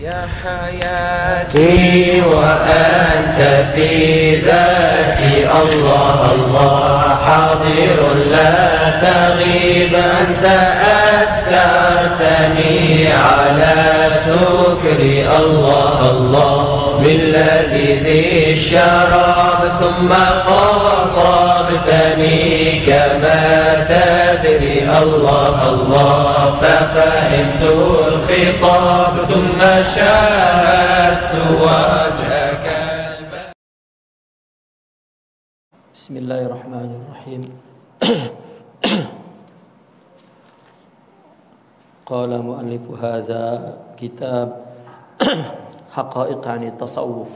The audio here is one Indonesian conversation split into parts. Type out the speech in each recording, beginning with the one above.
يا حياتي وأنت في ذاتي الله الله حاضر لا تغيب أنت أسكرتني على سكري الله الله باللذيذ الشراب ثم خاطبتني كما تدري الله الله ففهمت الخطاب ثم شاهدت وجهك. بسم الله الرحمن الرحيم. قال مؤلف هذا كتاب حقائق عن التصوف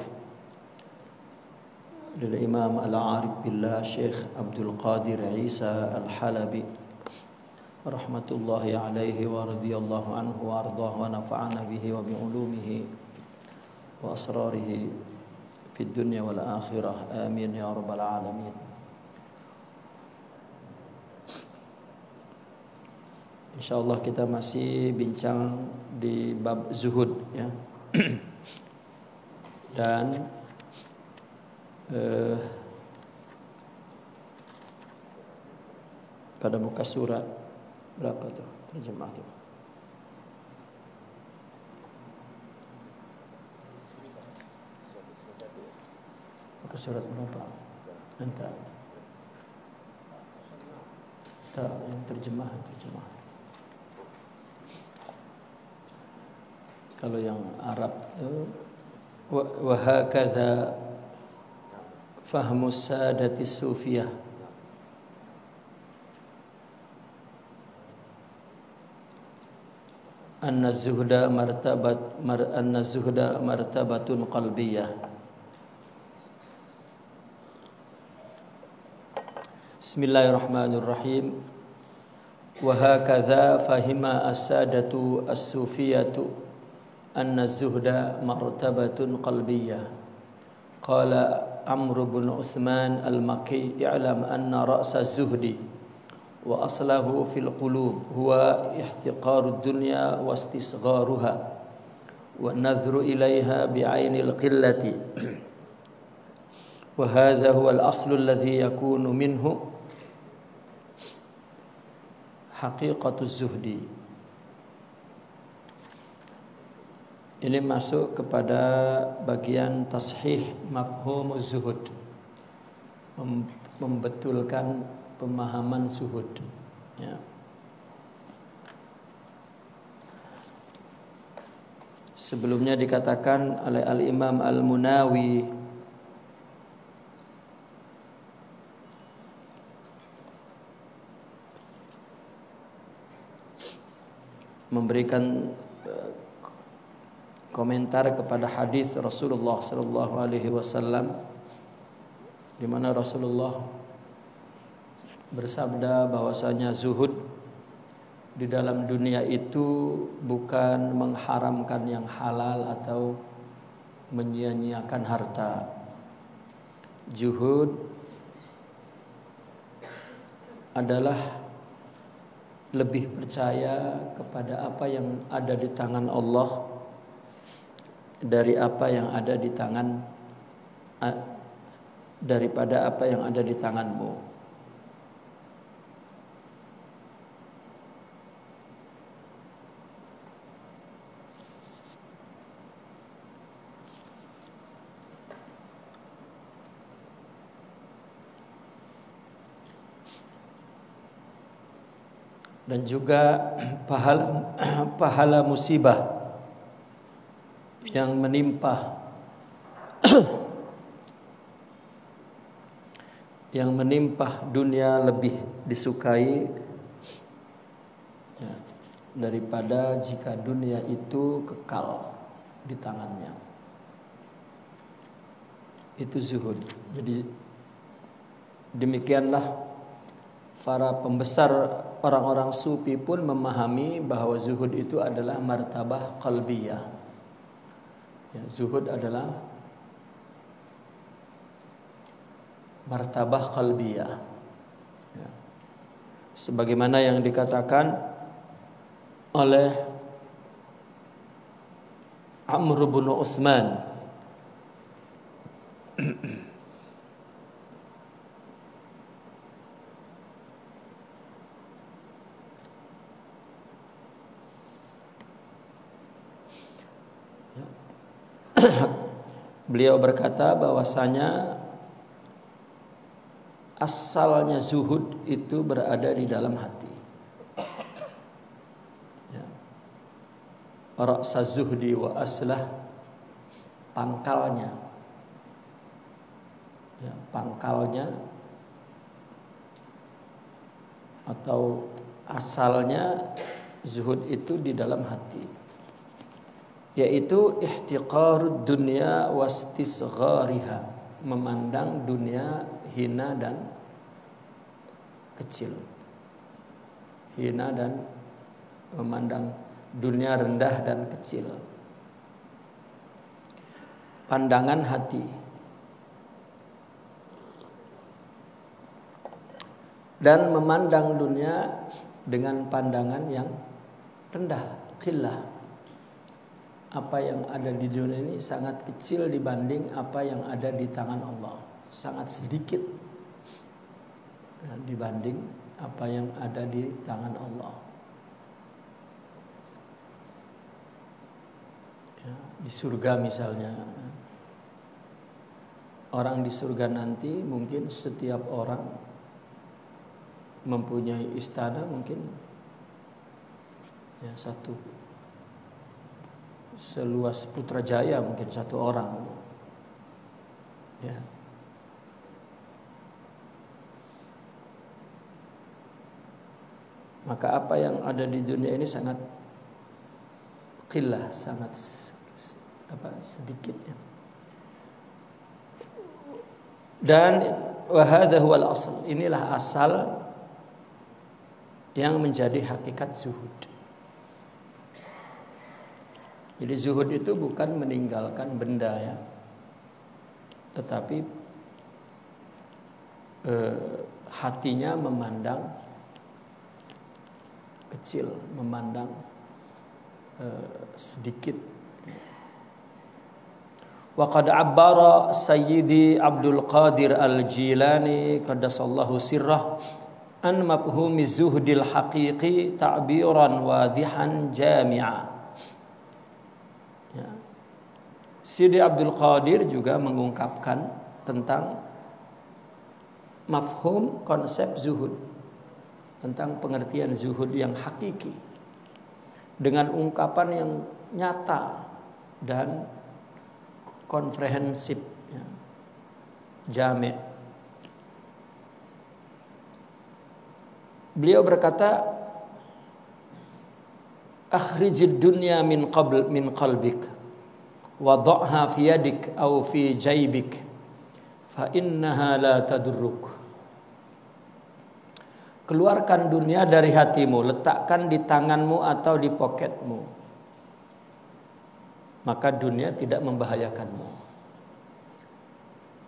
للإمام العارف بالله شيخ عبد القادر عيسى الحلبي رحمة الله عليه ورضي الله عنه وأرضاه ونفعنا به وبعلومه وأسراره في الدنيا والآخرة آمين يا رب العالمين. Insyaallah kita masih bincang di bab zuhud ya. Dan pada muka surat berapa tuh terjemah tuh? Muka surat berapa? Entah. Tak yang terjemah. Kalau yang Arab itu wa hakadha fahmu sadati sufiyah anna zuhda martabatun qalbiyah. Bismillahirrahmanirrahim. Wa hakadha fahima as-sadatu as-sufiyatu anna zuhda martabatun qalbiyah. Qala Amr bin Uthman al-Makki i'lam anna ra'sa zuhdi wa aslahu fil qulub huwa ihtiqaru dunya wa istisgharuha wa nadhru ilaiha bi'ainil qillati wa hadha huwa al-aslu alladhi yakunu minhu haqiqatu zuhdi. Ini masuk kepada bagian tashih mafhum zuhud, membetulkan pemahaman zuhud ya. Sebelumnya dikatakan oleh Al-Imam Al-Munawi memberikan komentar kepada hadis Rasulullah sallallahu alaihi wasallam di mana Rasulullah bersabda bahwasanya zuhud di dalam dunia itu bukan mengharamkan yang halal atau menyia-nyiakan harta. Zuhud adalah lebih percaya kepada apa yang ada di tangan Allah dari apa yang ada di tangan daripada apa yang ada di tanganmu. Dan juga pahala musibah yang menimpa dunia lebih disukai ya, daripada jika dunia itu kekal di tangannya. Itu zuhud. Jadi demikianlah para pembesar orang-orang sufi pun memahami bahwa zuhud itu adalah martabah qalbiyah. Ya, zuhud adalah martabah qalbiyah. Ya. Sebagaimana yang dikatakan oleh Amr bin Utsman. Beliau berkata bahwasanya asalnya zuhud itu berada di dalam hati. Ya. Ra'sa zuhdi wa aslah, pangkalnya. Ya, pangkalnya atau asalnya zuhud itu di dalam hati, yaitu ihtiqarud dunya wastisghariha, memandang dunia hina dan kecil. Hina dan memandang dunia rendah dan kecil. Pandangan hati. Dan memandang dunia dengan pandangan yang rendah, qillah. Apa yang ada di dunia ini sangat kecil dibanding apa yang ada di tangan Allah. Sangat sedikit dibanding apa yang ada di tangan Allah. Ya, di surga misalnya, orang di surga nanti mungkin setiap orang mempunyai istana, mungkin ya satu seluas Putrajaya, mungkin satu orang. Ya. Maka apa yang ada di dunia ini sangat qillah, sangat sedikit ya. Dan wa hadza huwal asl, inilah asal yang menjadi hakikat zuhud. Jadi zuhud itu bukan meninggalkan benda ya, tetapi hatinya memandang kecil, memandang sedikit. Wa qad abbara Sayyidi Abdul Qadir Al-Jilani qaddasallahu sirrah an mafhumi zuhdil haqiqi ta'biran wadihan jami'a. Ya. Sidi Abdul Qadir juga mengungkapkan tentang mafhum konsep zuhud, tentang pengertian zuhud yang hakiki dengan ungkapan yang nyata dan komprehensif ya. Jami'. Beliau berkata, akhrijid dunya min qalbik wa dha'ha fi yadik aw fi jaybik fa innaha la tadurruk. Keluarkan dunia dari hatimu, letakkan di tanganmu atau di poketmu, maka dunia tidak membahayakanmu.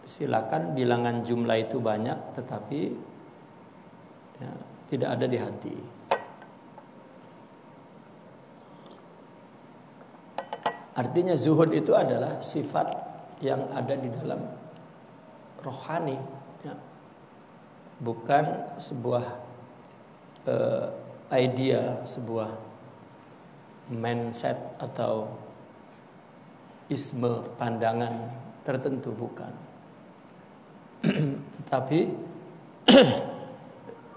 Silakan bilangan jumlah itu banyak, tetapi ya, tidak ada di hati. Artinya zuhud itu adalah sifat yang ada di dalam rohani ya. Bukan sebuah idea, sebuah mindset atau isme pandangan tertentu, bukan. Tetapi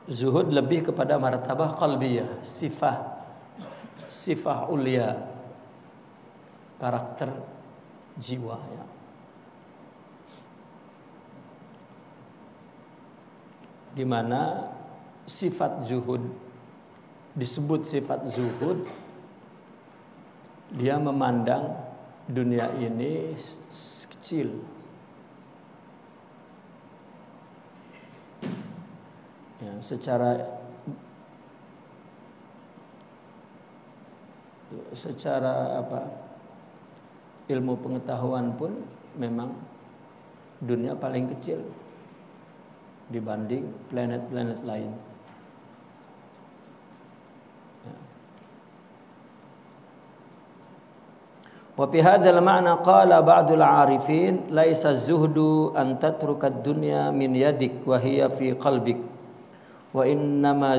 zuhud lebih kepada martabah qalbiyah, sifah ulia, karakter jiwa ya. Di mana sifat zuhud disebut sifat zuhud, dia memandang dunia ini kecil. Ya, secara ilmu pengetahuan pun memang dunia paling kecil dibanding planet-planet lain. Wa fi hadzal ma'na qala ba'dul 'arifin laisa zuhdu an tatruka ad-dunya min yadik wa hiya fi qalbik wa innama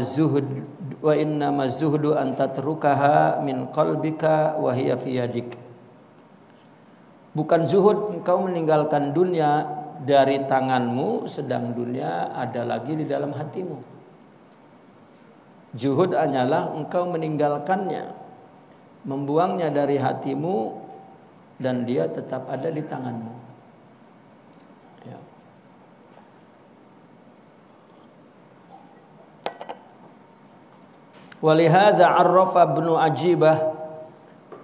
zuhdu an tatrukaha min qalbika wa hiya fi yadik. Bukan zuhud engkau meninggalkan dunia dari tanganmu sedang dunia ada lagi di dalam hatimu. Zuhud hanyalah engkau meninggalkannya, membuangnya dari hatimu dan dia tetap ada di tanganmu. Ya. Walihada arrafa Ibnu Ajibah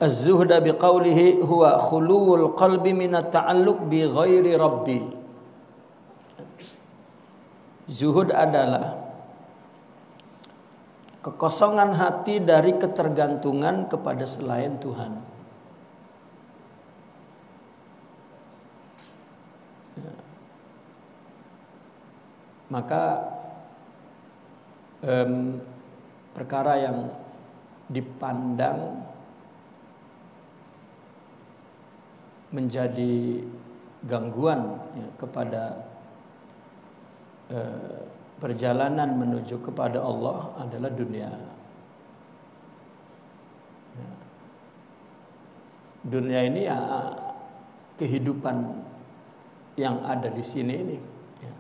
az-zuhda biqaulihi huwa khuluwul qalbi min at-ta'alluq bi ghairi rabbi. Zuhud adalah kekosongan hati dari ketergantungan kepada selain Tuhan. Maka perkara yang dipandang menjadi gangguan ya, kepada perjalanan menuju kepada Allah adalah dunia. Ya. Dunia ini ya kehidupan yang ada di sini ini. Ya.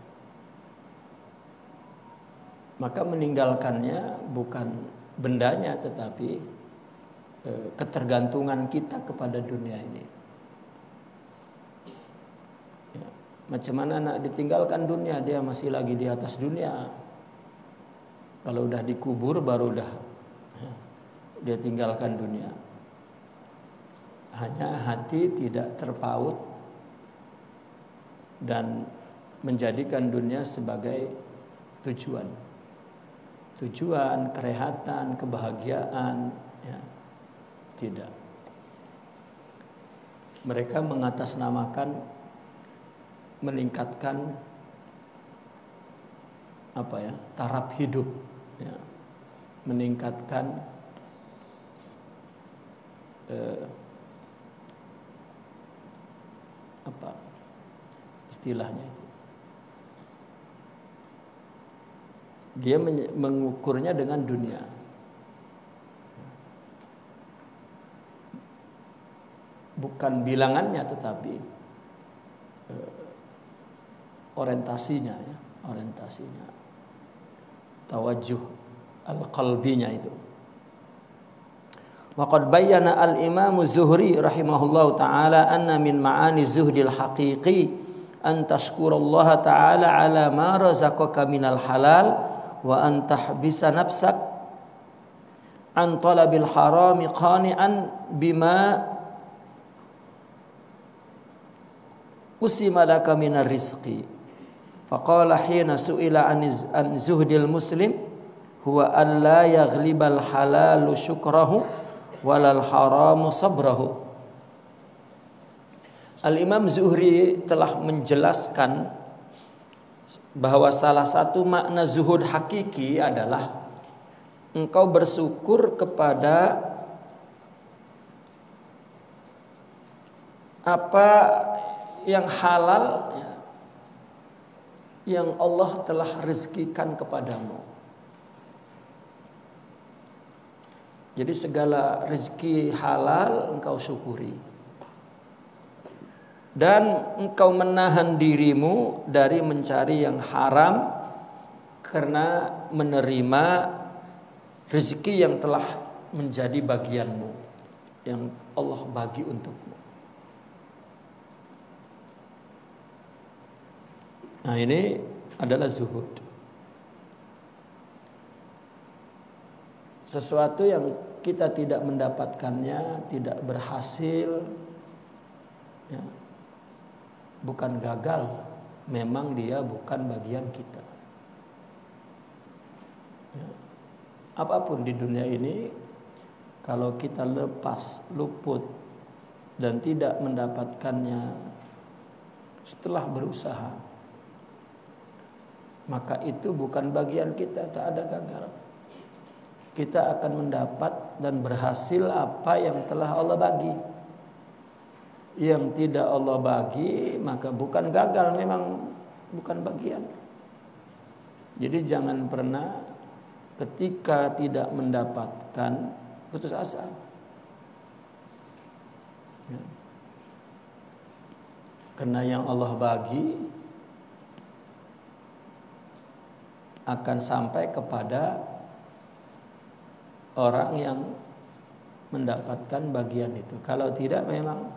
Maka meninggalkannya bukan bendanya tetapi ketergantungan kita kepada dunia ini. Macam mana nak ditinggalkan dunia, dia masih lagi di atas dunia. Kalau udah dikubur baru dah dia tinggalkan dunia. Hanya hati tidak terpaut dan menjadikan dunia sebagai tujuan. Tujuan, kerehatan, kebahagiaan, ya. Tidak. Mereka mengatasnamakan meningkatkan taraf hidup, ya. Meningkatkan istilahnya itu. Dia mengukurnya dengan dunia. Bukan bilangannya tetapi orientasinya, ya, orientasinya, tawajuh al-qalbinya itu. Waqad bayyana al-Imam Zuhri rahimahullahu taala anna min ma'ani zuhdil haqiqi an tashkurallaha taala ala ma razaqaka minal halal wa an tahbisa nafsak an talabil harami qani'an bima usima laka minar rizqi. Faqala hina su'ila an zuhdil muslim huwa an la yaghlibal halalu syukrahu walal haramu sabrahu. Al-Imam Zuhri telah menjelaskan bahwa salah satu makna zuhud hakiki adalah engkau bersyukur kepada apa yang halal yang Allah telah rezekikan kepadamu. Jadi segala rezeki halal engkau syukuri. Dan engkau menahan dirimu dari mencari yang haram karena menerima rezeki yang telah menjadi bagianmu, yang Allah bagi untukmu. Nah, ini adalah zuhud. Sesuatu yang kita tidak mendapatkannya, tidak berhasil, ya, bukan gagal, memang dia bukan bagian kita. Ya. Apapun di dunia ini, kalau kita lepas, luput, dan tidak mendapatkannya setelah berusaha, maka itu bukan bagian kita, tak ada gagal. Kita akan mendapat dan berhasil apa yang telah Allah bagi. yang tidak Allah bagi, maka bukan gagal, memang bukan bagian. Jadi jangan pernah ketika tidak mendapatkan putus asa. Ya. Karena yang Allah bagi akan sampai kepada orang yang mendapatkan bagian itu. Kalau tidak memang,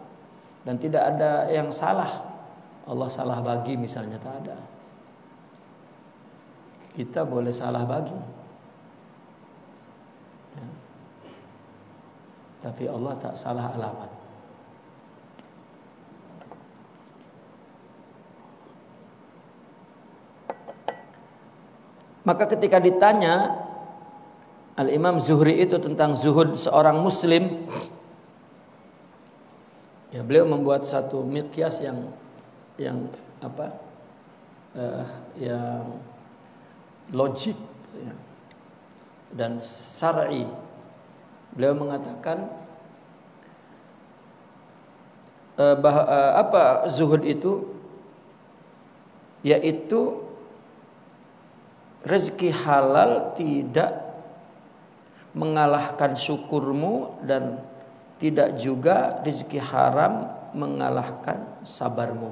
dan tidak ada yang salah, Allah salah bagi misalnya, tak ada. Kita boleh salah bagi, ya. Tapi Allah tak salah alamat. Maka ketika ditanya Al-Imam Zuhri itu tentang zuhud seorang muslim, ya, beliau membuat satu miqyas yang yang logik, ya, dan syar'i. Beliau mengatakan apa zuhud itu, yaitu rezeki halal tidak mengalahkan syukurmu dan tidak juga rezeki haram mengalahkan sabarmu.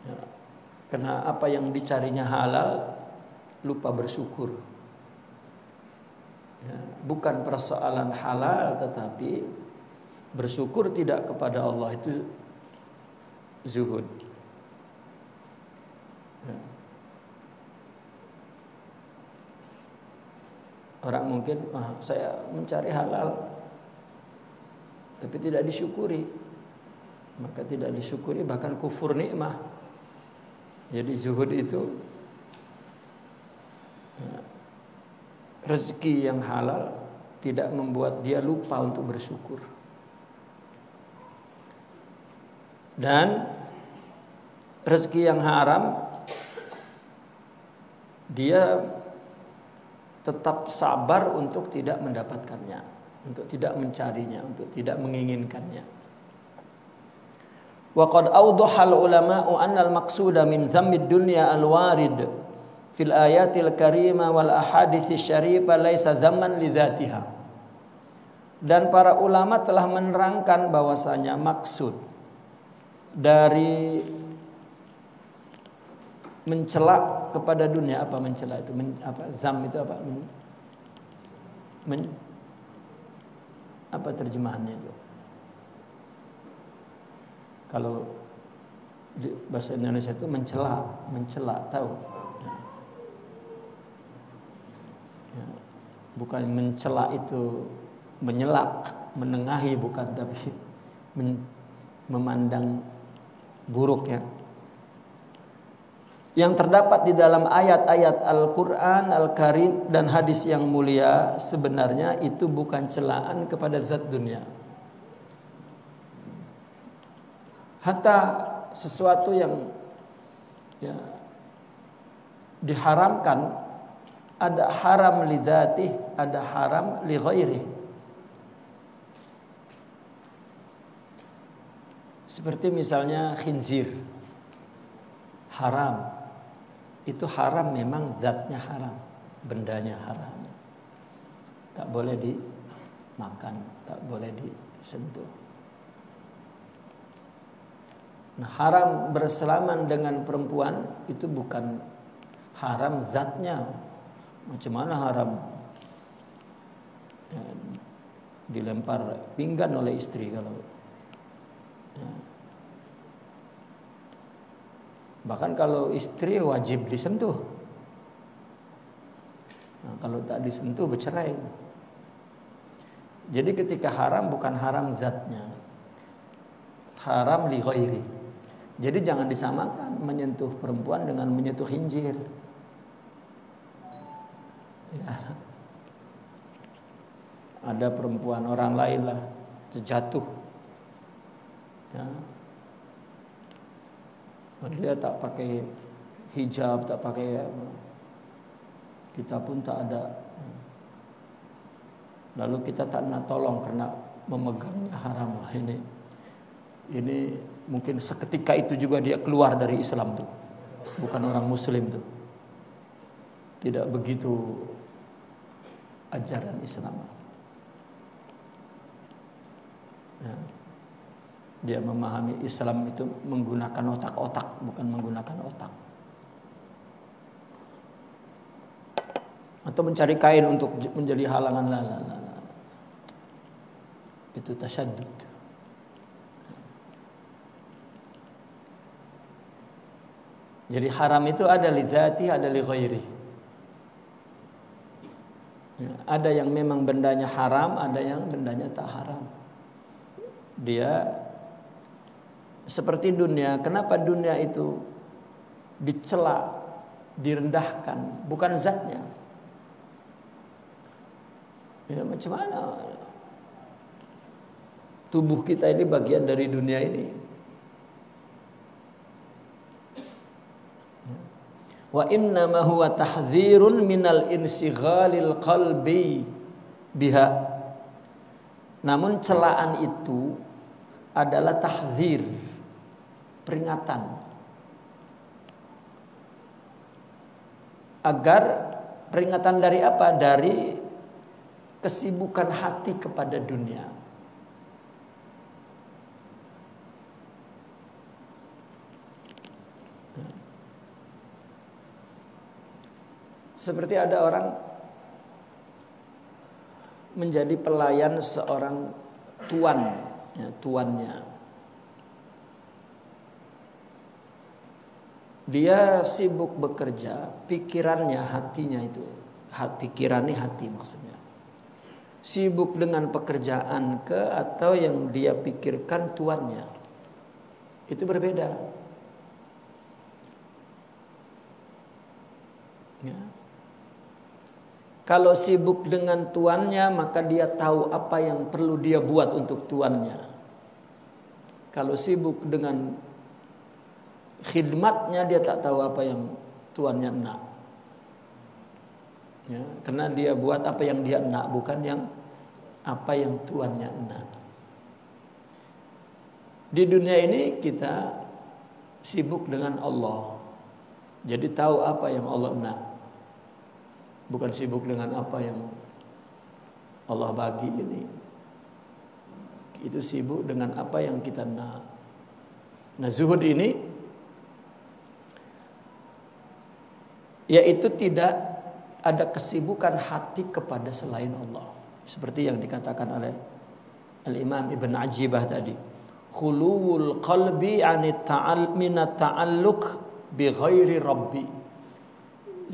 Ya, karena apa yang dicarinya halal, lupa bersyukur. Ya, bukan persoalan halal, tetapi bersyukur tidak kepada Allah, itu zuhud. Ya. Orang mungkin saya mencari halal tapi tidak disyukuri, maka tidak disyukuri bahkan kufur nikmah. Jadi zuhud itu rezeki yang halal tidak membuat dia lupa untuk bersyukur. Dan rezeki yang haram dia tetap sabar untuk tidak mendapatkannya, untuk tidak mencarinya, untuk tidak menginginkannya. Wa qad awdaha al-ulama'u anna al-maqsuda min dhammid dunya al-warid fil ayatil karimah wal ahadits syarifah laisa dhamman li dzatiha. Dan para ulama telah menerangkan bahwasanya maksud dari mencela kepada dunia, apa mencela itu, zam itu apa, apa terjemahannya itu? Kalau di bahasa Indonesia itu mencela, tahu? Ya. Bukan mencela itu menyelak, menengahi, bukan, tapi memandang buruk, ya. Yang terdapat di dalam ayat-ayat Al-Quran Al-Karim dan hadis yang mulia sebenarnya itu bukan celaan kepada zat dunia. Hatta sesuatu yang diharamkan, ada haram li dzatih, ada haram li ghairih. Seperti misalnya khinzir, haram. Itu haram memang zatnya haram, bendanya haram. Tak boleh dimakan, tak boleh disentuh. Nah, haram berselaman dengan perempuan itu bukan haram zatnya. Macam mana haram dilempar pinggan oleh istri kalau bahkan kalau istri wajib disentuh. Nah, kalau tak disentuh bercerai. Jadi ketika haram bukan haram zatnya, haram li ghairi. Jadi jangan disamakan menyentuh perempuan dengan menyentuh khinzir. Ya. Ada perempuan orang lain lah terjatuh. Ya. Dia tak pakai hijab, tak pakai, kita pun tak ada. Lalu kita tak nak tolong karena memegangnya haram. Ini mungkin seketika itu juga dia keluar dari Islam tuh. Bukan orang muslim tuh. Tidak begitu ajaran Islam. Ya. Dia memahami Islam itu menggunakan otak-otak, bukan menggunakan otak. Atau mencari kain untuk menjadi halangan. Itu tasyaddud. Jadi haram itu ada li dzati, ada li ghairi. Ya, ada yang memang bendanya haram, ada yang bendanya tak haram. Dia seperti dunia. Kenapa dunia itu dicela, direndahkan? Bukan zatnya. Ya, macam mana? Tubuh kita ini bagian dari dunia ini. Wa innama huwa tahdzirun minal insighalil qalbi biha. Namun celaan itu adalah tahdzir, peringatan. Agar peringatan dari apa? Dari kesibukan hati kepada dunia. Seperti ada orang menjadi pelayan seorang tuan, ya, tuannya. Dia sibuk bekerja, pikirannya, hatinya itu, pikirannya hati maksudnya. Sibuk dengan pekerjaan atau yang dia pikirkan tuannya. Itu berbeda. Ya. Kalau sibuk dengan tuannya, maka dia tahu apa yang perlu dia buat untuk tuannya. Kalau sibuk dengan khidmatnya, dia tak tahu apa yang tuannya nak. Ya, karena dia buat apa yang dia nak, bukan yang apa yang tuannya nak. Di dunia ini kita sibuk dengan Allah. Jadi tahu apa yang Allah nak. Bukan sibuk dengan apa yang Allah bagi ini. Itu sibuk dengan apa yang kita nak. Nah, zuhud ini yaitu tidak ada kesibukan hati kepada selain Allah. Seperti yang dikatakan oleh Al-Imam Ibn Ajibah tadi. Khuluwul qalbi minat ta'alluq bi ghairi rabbi.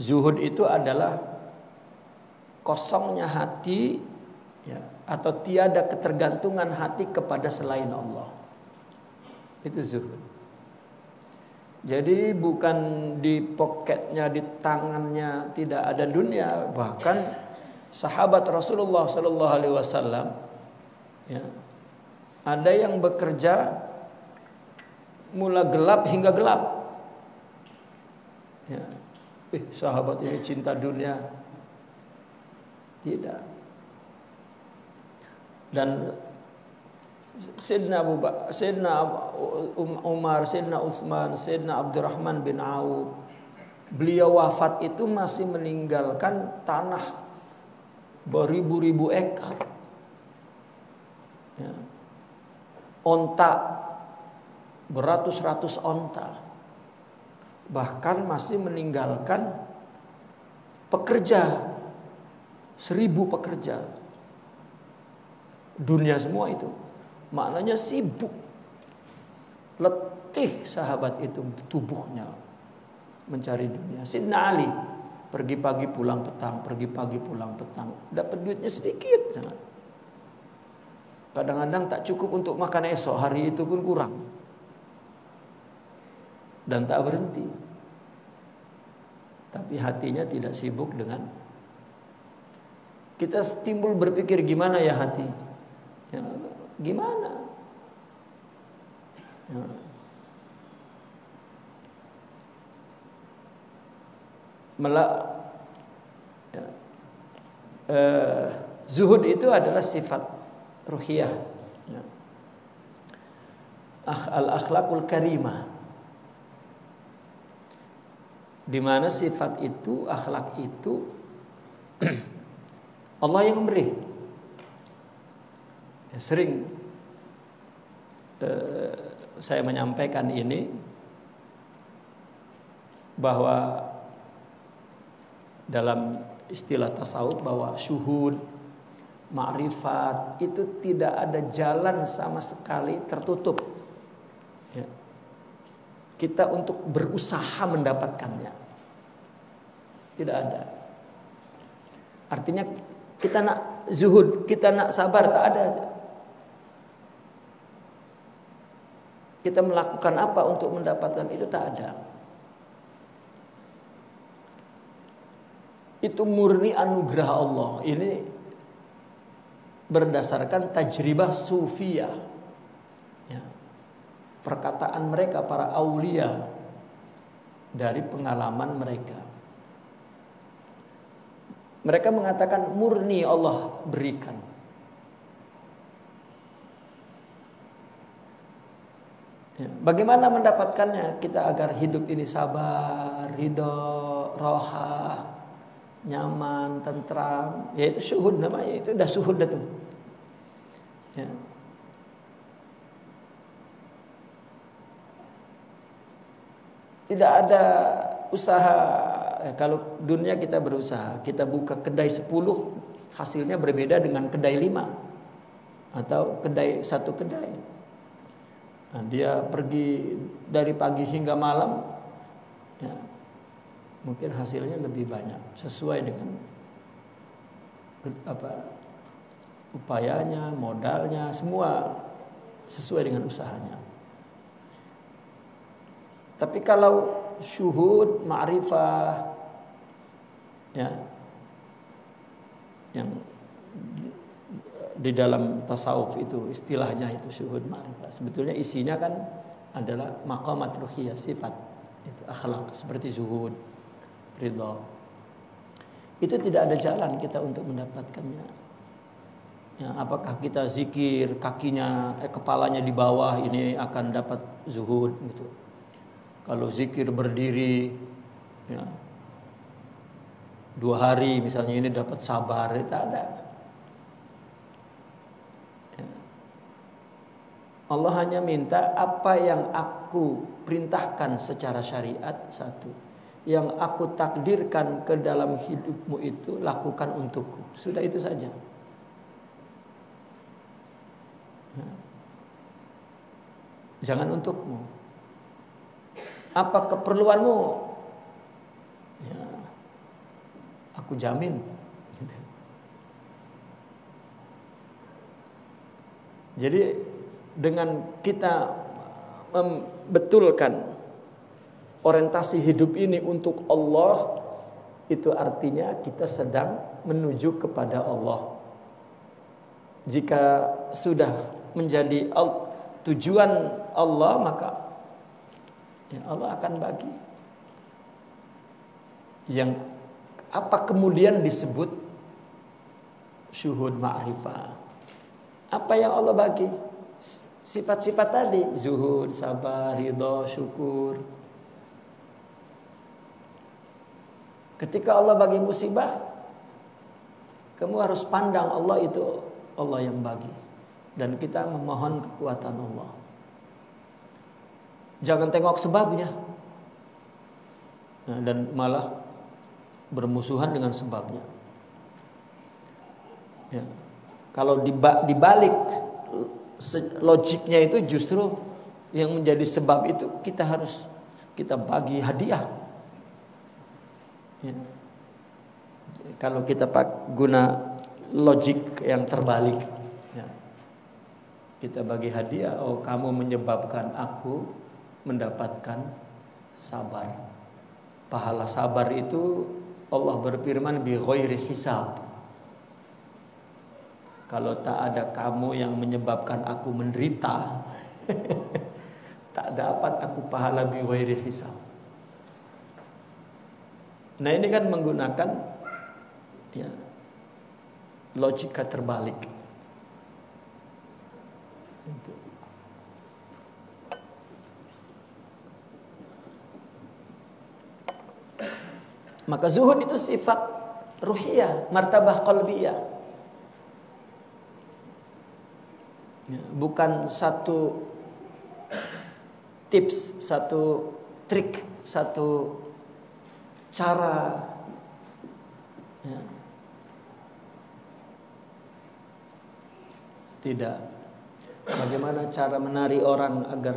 Zuhud itu adalah kosongnya hati, ya, atau tiada ketergantungan hati kepada selain Allah. Itu zuhud. Jadi bukan di poketnya, di tangannya tidak ada dunia. Bahkan sahabat Rasulullah Sallallahu Alaihi Wasallam, ya, ada yang bekerja mula gelap hingga gelap. Ya. Sahabat ini cinta dunia. Tidak. Dan Sayyidina Abu Bakar, Sayyidina Umar, Sayyidina Utsman, Sayyidina Abdurrahman bin Auf, beliau wafat itu masih meninggalkan tanah beribu-ribu ekar, ya. Onta beratus-ratus onta, bahkan masih meninggalkan pekerja 1000 pekerja. Dunia semua itu. Maknanya sibuk. Letih sahabat itu tubuhnya mencari dunia. Sayyidina Ali pergi pagi pulang petang, pergi pagi pulang petang. Dapat duitnya sedikit sangat. Kadang-kadang tak cukup untuk makan esok, hari itu pun kurang. Dan tak berhenti. Tapi hatinya tidak sibuk dengan. Kita timbul berpikir gimana ya hati, ya, gimana? Ya. Zuhud itu adalah sifat ruhiyah, ya. Al-akhlaqul karimah, di mana sifat itu, akhlak itu Allah yang memberi. Ya, sering saya menyampaikan ini, bahwa dalam istilah tasawuf bahwa syuhud, ma'rifat itu tidak ada jalan sama sekali tertutup, ya. Kita untuk berusaha mendapatkannya tidak ada. Artinya kita nak zuhud, kita nak sabar, tak ada. Kita melakukan apa untuk mendapatkan itu, tak ada. Itu murni anugerah Allah. Ini berdasarkan tajribah sufiyah, ya. Perkataan mereka para aulia dari pengalaman mereka. Mereka mengatakan murni Allah berikan. Ya. Bagaimana mendapatkannya? Kita agar hidup ini sabar, ridho, roha, nyaman, tentram, yaitu syuhud namanya. Itu udah syuhud dah tuh, ya. Tidak ada usaha. Kalau dunia kita berusaha, kita buka kedai 10, hasilnya berbeda dengan kedai 5 atau kedai 1 kedai. Nah, dia pergi dari pagi hingga malam, ya, mungkin hasilnya lebih banyak sesuai dengan upayanya, modalnya, semua sesuai dengan usahanya. Tapi kalau syuhud, ma'rifah, ya, yang di dalam tasawuf itu istilahnya itu syuhud ma'rifah. Sebetulnya isinya kan adalah maqamat ruhiyah, sifat itu akhlak seperti zuhud, ridha. Itu tidak ada jalan kita untuk mendapatkannya. Ya, apakah kita zikir kakinya, kepalanya di bawah ini akan dapat zuhud gitu. Kalau zikir berdiri, ya, 2 hari misalnya ini dapat sabar, itu ada. Ya. Allah hanya minta apa yang aku perintahkan secara syariat, 1. Yang aku takdirkan ke dalam hidupmu itu lakukan untukku. Sudah itu saja. Ya. Jangan untukmu. Apa keperluanmu? Ya, aku jamin. Jadi dengan kita membetulkan orientasi hidup ini untuk Allah, itu artinya kita sedang menuju kepada Allah. Jika sudah menjadi tujuan Allah, maka ya Allah akan bagi. Yang apa kemudian disebut syuhud ma'rifah? Apa yang Allah bagi? Sifat-sifat tadi, zuhud, sabar, ridha, syukur. Ketika Allah bagi musibah, kamu harus pandang Allah itu Allah yang bagi, dan kita memohon kekuatan Allah. Jangan tengok sebabnya, nah, dan malah bermusuhan dengan sebabnya. Ya. Kalau dibalik logiknya itu justru yang menjadi sebab itu kita bagi hadiah. Ya. Kalau kita guna logik yang terbalik, ya, kita bagi hadiah. Oh, kamu menyebabkan aku mendapatkan sabar. Pahala sabar itu Allah berfirman bi ghairi hisab. Kalau tak ada kamu yang menyebabkan aku menderita, tak dapat aku pahala bi ghairi hisab. Nah, ini kan menggunakan, ya, logika terbalik. Itu. Maka zuhud itu sifat ruhiyah, martabah qalbiyah. Bukan satu tips, satu trik, satu cara. Ya. Tidak. Bagaimana cara menari orang agar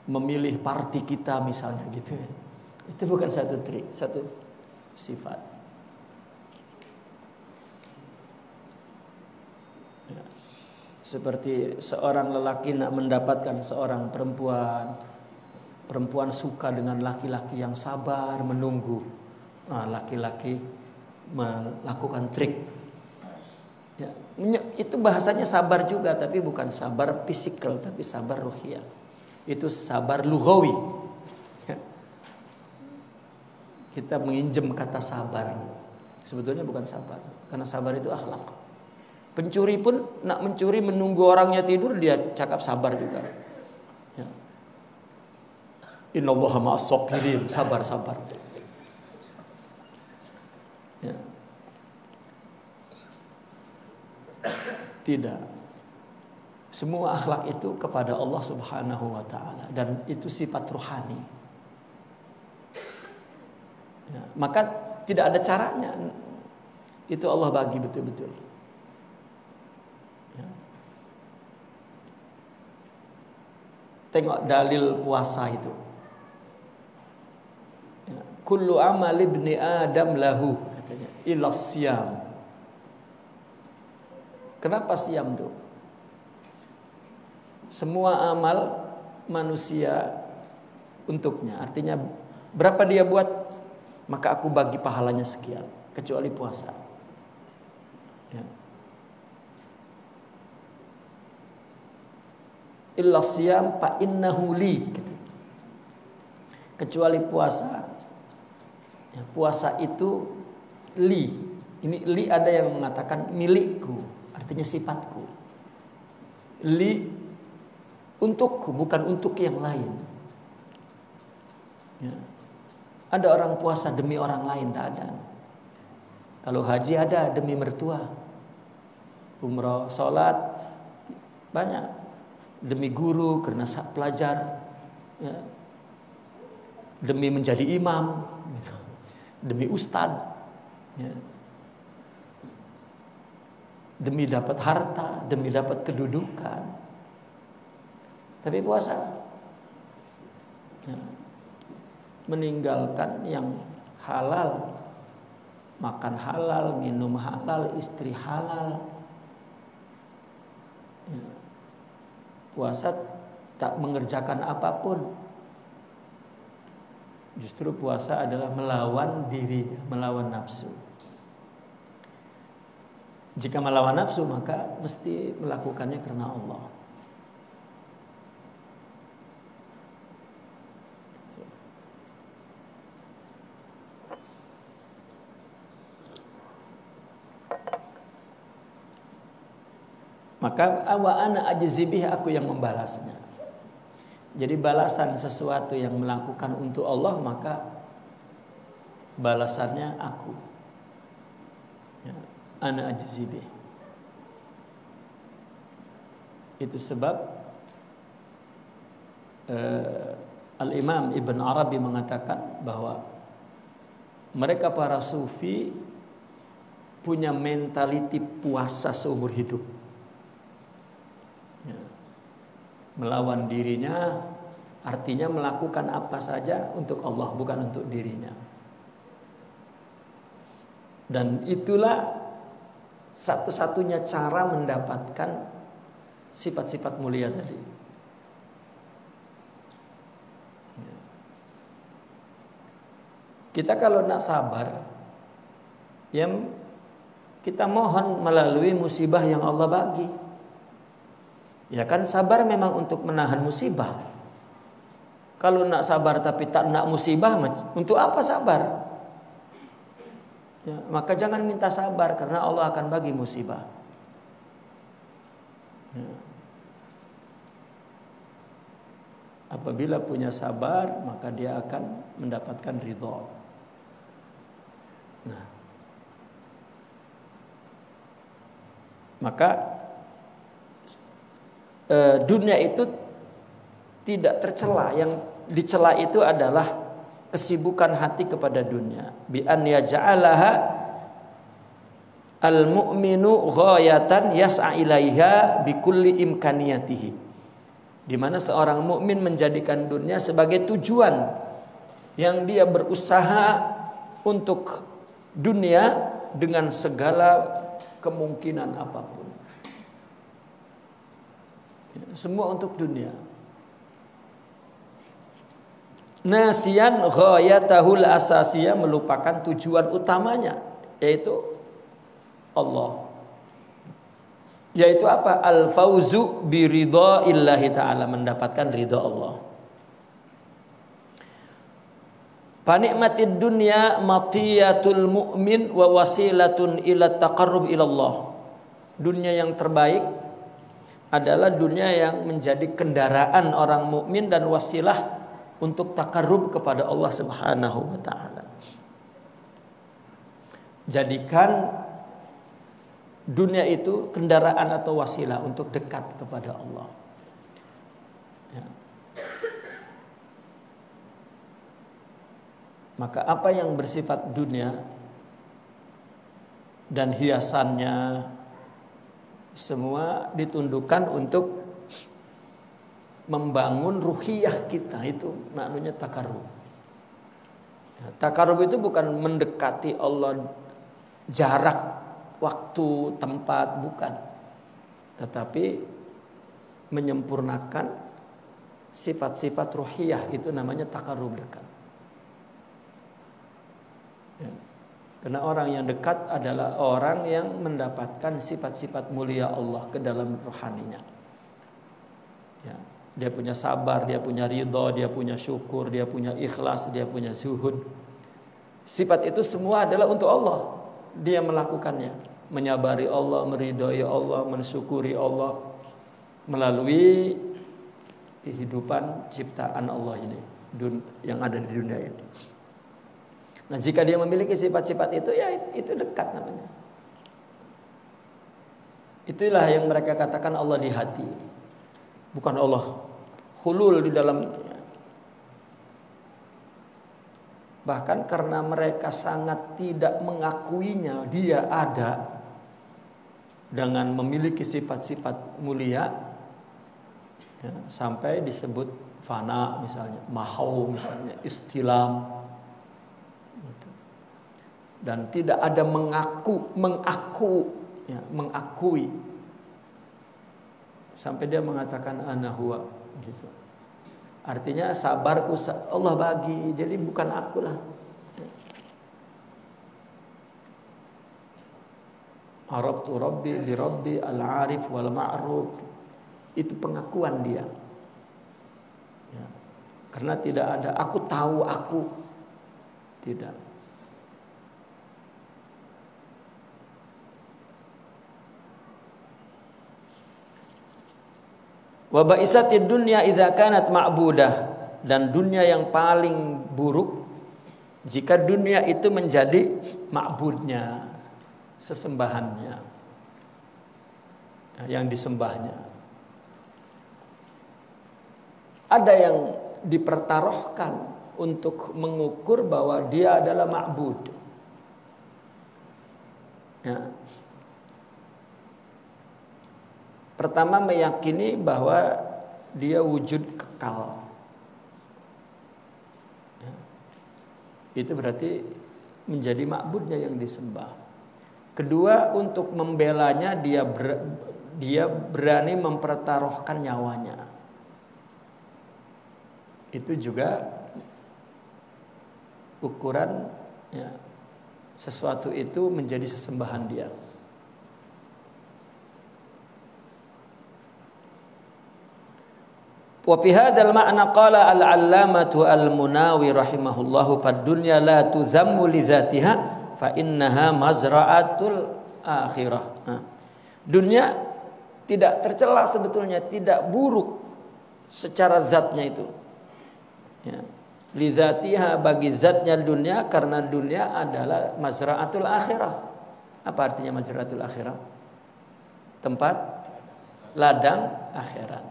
memilih parti kita misalnya gitu ya. Itu bukan satu trik, satu sifat. Ya. Seperti seorang lelaki nak mendapatkan seorang perempuan, perempuan suka dengan laki-laki yang sabar menunggu. Laki-laki melakukan trik. Ya, itu bahasanya sabar juga, tapi bukan sabar fisikal, tapi sabar ruhiyah. Itu sabar lughawi. Ya. Kita menginjam kata sabar. Sebetulnya bukan sabar, karena sabar itu akhlak. Pencuri pun nak mencuri menunggu orangnya tidur, dia cakap sabar juga. Ya. Innallaha ma'as sabirin, sabar. Ya. Tidak. Semua akhlak itu kepada Allah Subhanahu wa ta'ala, dan itu sifat ruhani. Ya, maka tidak ada caranya. Itu Allah bagi betul-betul. Ya. Tengok dalil puasa itu. Ya. Kullu amal ibni Adam lahu, katanya, illa siyam. Kenapa siam tuh? Semua amal manusia untuknya. Artinya berapa dia buat, maka aku bagi pahalanya sekian, kecuali puasa. Ya. Illa siyam fa innahu li. Kecuali puasa. Ya, puasa itu li. Ini li ada yang mengatakan milikku, artinya sifatku. Li untukku, bukan untuk yang lain. Ya. Ada orang puasa demi orang lain, tak ada. Kalau haji ada demi mertua, umroh, sholat banyak, demi guru karena pelajar, ya. Demi menjadi imam, gitu. Demi ustadz, ya. Demi dapat harta, demi dapat kedudukan. Tapi puasa, ya, meninggalkan yang halal, makan halal, minum halal, istri halal. Ya. Puasa tak mengerjakan apapun. Justru puasa adalah melawan dirinya, melawan nafsu. Jika melawan nafsu, maka mesti melakukannya karena Allah. Maka wa ana ajzibih, aku yang membalasnya. Jadi balasan sesuatu yang melakukan untuk Allah, maka balasannya aku. Ya, ana ajzibih. Itu sebab Al-Imam Ibn Arabi mengatakan bahwa mereka para sufi punya mentaliti puasa seumur hidup. Melawan dirinya artinya melakukan apa saja untuk Allah, bukan untuk dirinya. Dan itulah satu-satunya cara mendapatkan sifat-sifat mulia tadi. Kita kalau nak sabar, ya kita mohon melalui musibah yang Allah bagi. Ya kan, sabar memang untuk menahan musibah. Kalau nak sabar tapi tak nak musibah, untuk apa sabar? Ya, maka jangan minta sabar karena Allah akan bagi musibah. Ya. Apabila punya sabar, maka dia akan mendapatkan ridha. Nah, maka dunia itu tidak tercela. Yang dicela itu adalah kesibukan hati kepada dunia. Bi an yaj'alaha al-mu'minu ghayatan yas'a ilaiha bi kulli imkaniyatihi. Di mana seorang mukmin menjadikan dunia sebagai tujuan yang dia berusaha untuk dunia dengan segala kemungkinan apapun. Semua untuk dunia. Nasiyan ghayatahul asasiyah, melupakan tujuan utamanya, yaitu Allah. Yaitu apa? Al-fauzu bi ridhaillahi ta'ala, mendapatkan ridha Allah. Panikmatid dunya matiyatul mu'min wa wasilatun ila taqarrub ila Allah. Dunia yang terbaik adalah dunia yang menjadi kendaraan orang mukmin dan wasilah untuk takarrub kepada Allah Subhanahu wa taala. Jadikan dunia itu kendaraan atau wasilah untuk dekat kepada Allah. Ya. Maka apa yang bersifat dunia dan hiasannya semua ditundukkan untuk membangun ruhiyah kita, itu maknanya takarrub. Ya, takarrub itu bukan mendekati Allah jarak, waktu, tempat, bukan. Tetapi menyempurnakan sifat-sifat ruhiyah, itu namanya takarrub, dekat. Ya. Karena orang yang dekat adalah orang yang mendapatkan sifat-sifat mulia Allah ke dalam rohaninya. Ya. Dia punya sabar, dia punya ridha, dia punya syukur, dia punya ikhlas, dia punya zuhud. Sifat itu semua adalah untuk Allah. Dia melakukannya, menyabari Allah, meridhai Allah, mensyukuri Allah melalui kehidupan ciptaan Allah ini yang ada di dunia ini. Nah, jika dia memiliki sifat-sifat itu, ya itu dekat namanya. Itulah yang mereka katakan Allah di hati. Bukan Allah hulul di dalamnya. Bahkan karena mereka sangat tidak mengakuinya dia ada dengan memiliki sifat-sifat mulia, ya, sampai disebut fana misalnya, mahau misalnya, istilam, dan tidak ada mengakui sampai dia mengatakan ana huwa gitu. Artinya sabarku Allah bagi, jadi bukan akulah. Arabtu rabbi bi rabbi al-arif wal ma'ruf. Itu pengakuan dia. Ya. Karena tidak ada aku tahu aku. Tidak. Wa ba'isatid dunya idza kanat ma'budah, dan dunia yang paling buruk jika dunia itu menjadi ma'budnya, sesembahannya, yang disembahnya. Ada yang dipertaruhkan untuk mengukur bahwa dia adalah ma'bud. Ya. Pertama, meyakini bahwa dia wujud kekal. Ya. Itu berarti menjadi ma'budnya yang disembah. Kedua, untuk membelanya dia berani mempertaruhkan nyawanya. Itu juga ukuran, ya, sesuatu itu menjadi sesembahan dia. Wa fi hadzal ma'na qala al-'allamatu al-Munawi rahimahullahu fad dunya la tuzammu li dzatiha fa innaha mazra'atul akhirah. Nah, dunia tidak tercela sebetulnya, tidak buruk secara zatnya itu. Ya. Li zatiha, bagi zatnya dunia, karena dunia adalah mazra'atul akhirah. Apa artinya mazra'atul akhirah? Tempat ladang akhirat.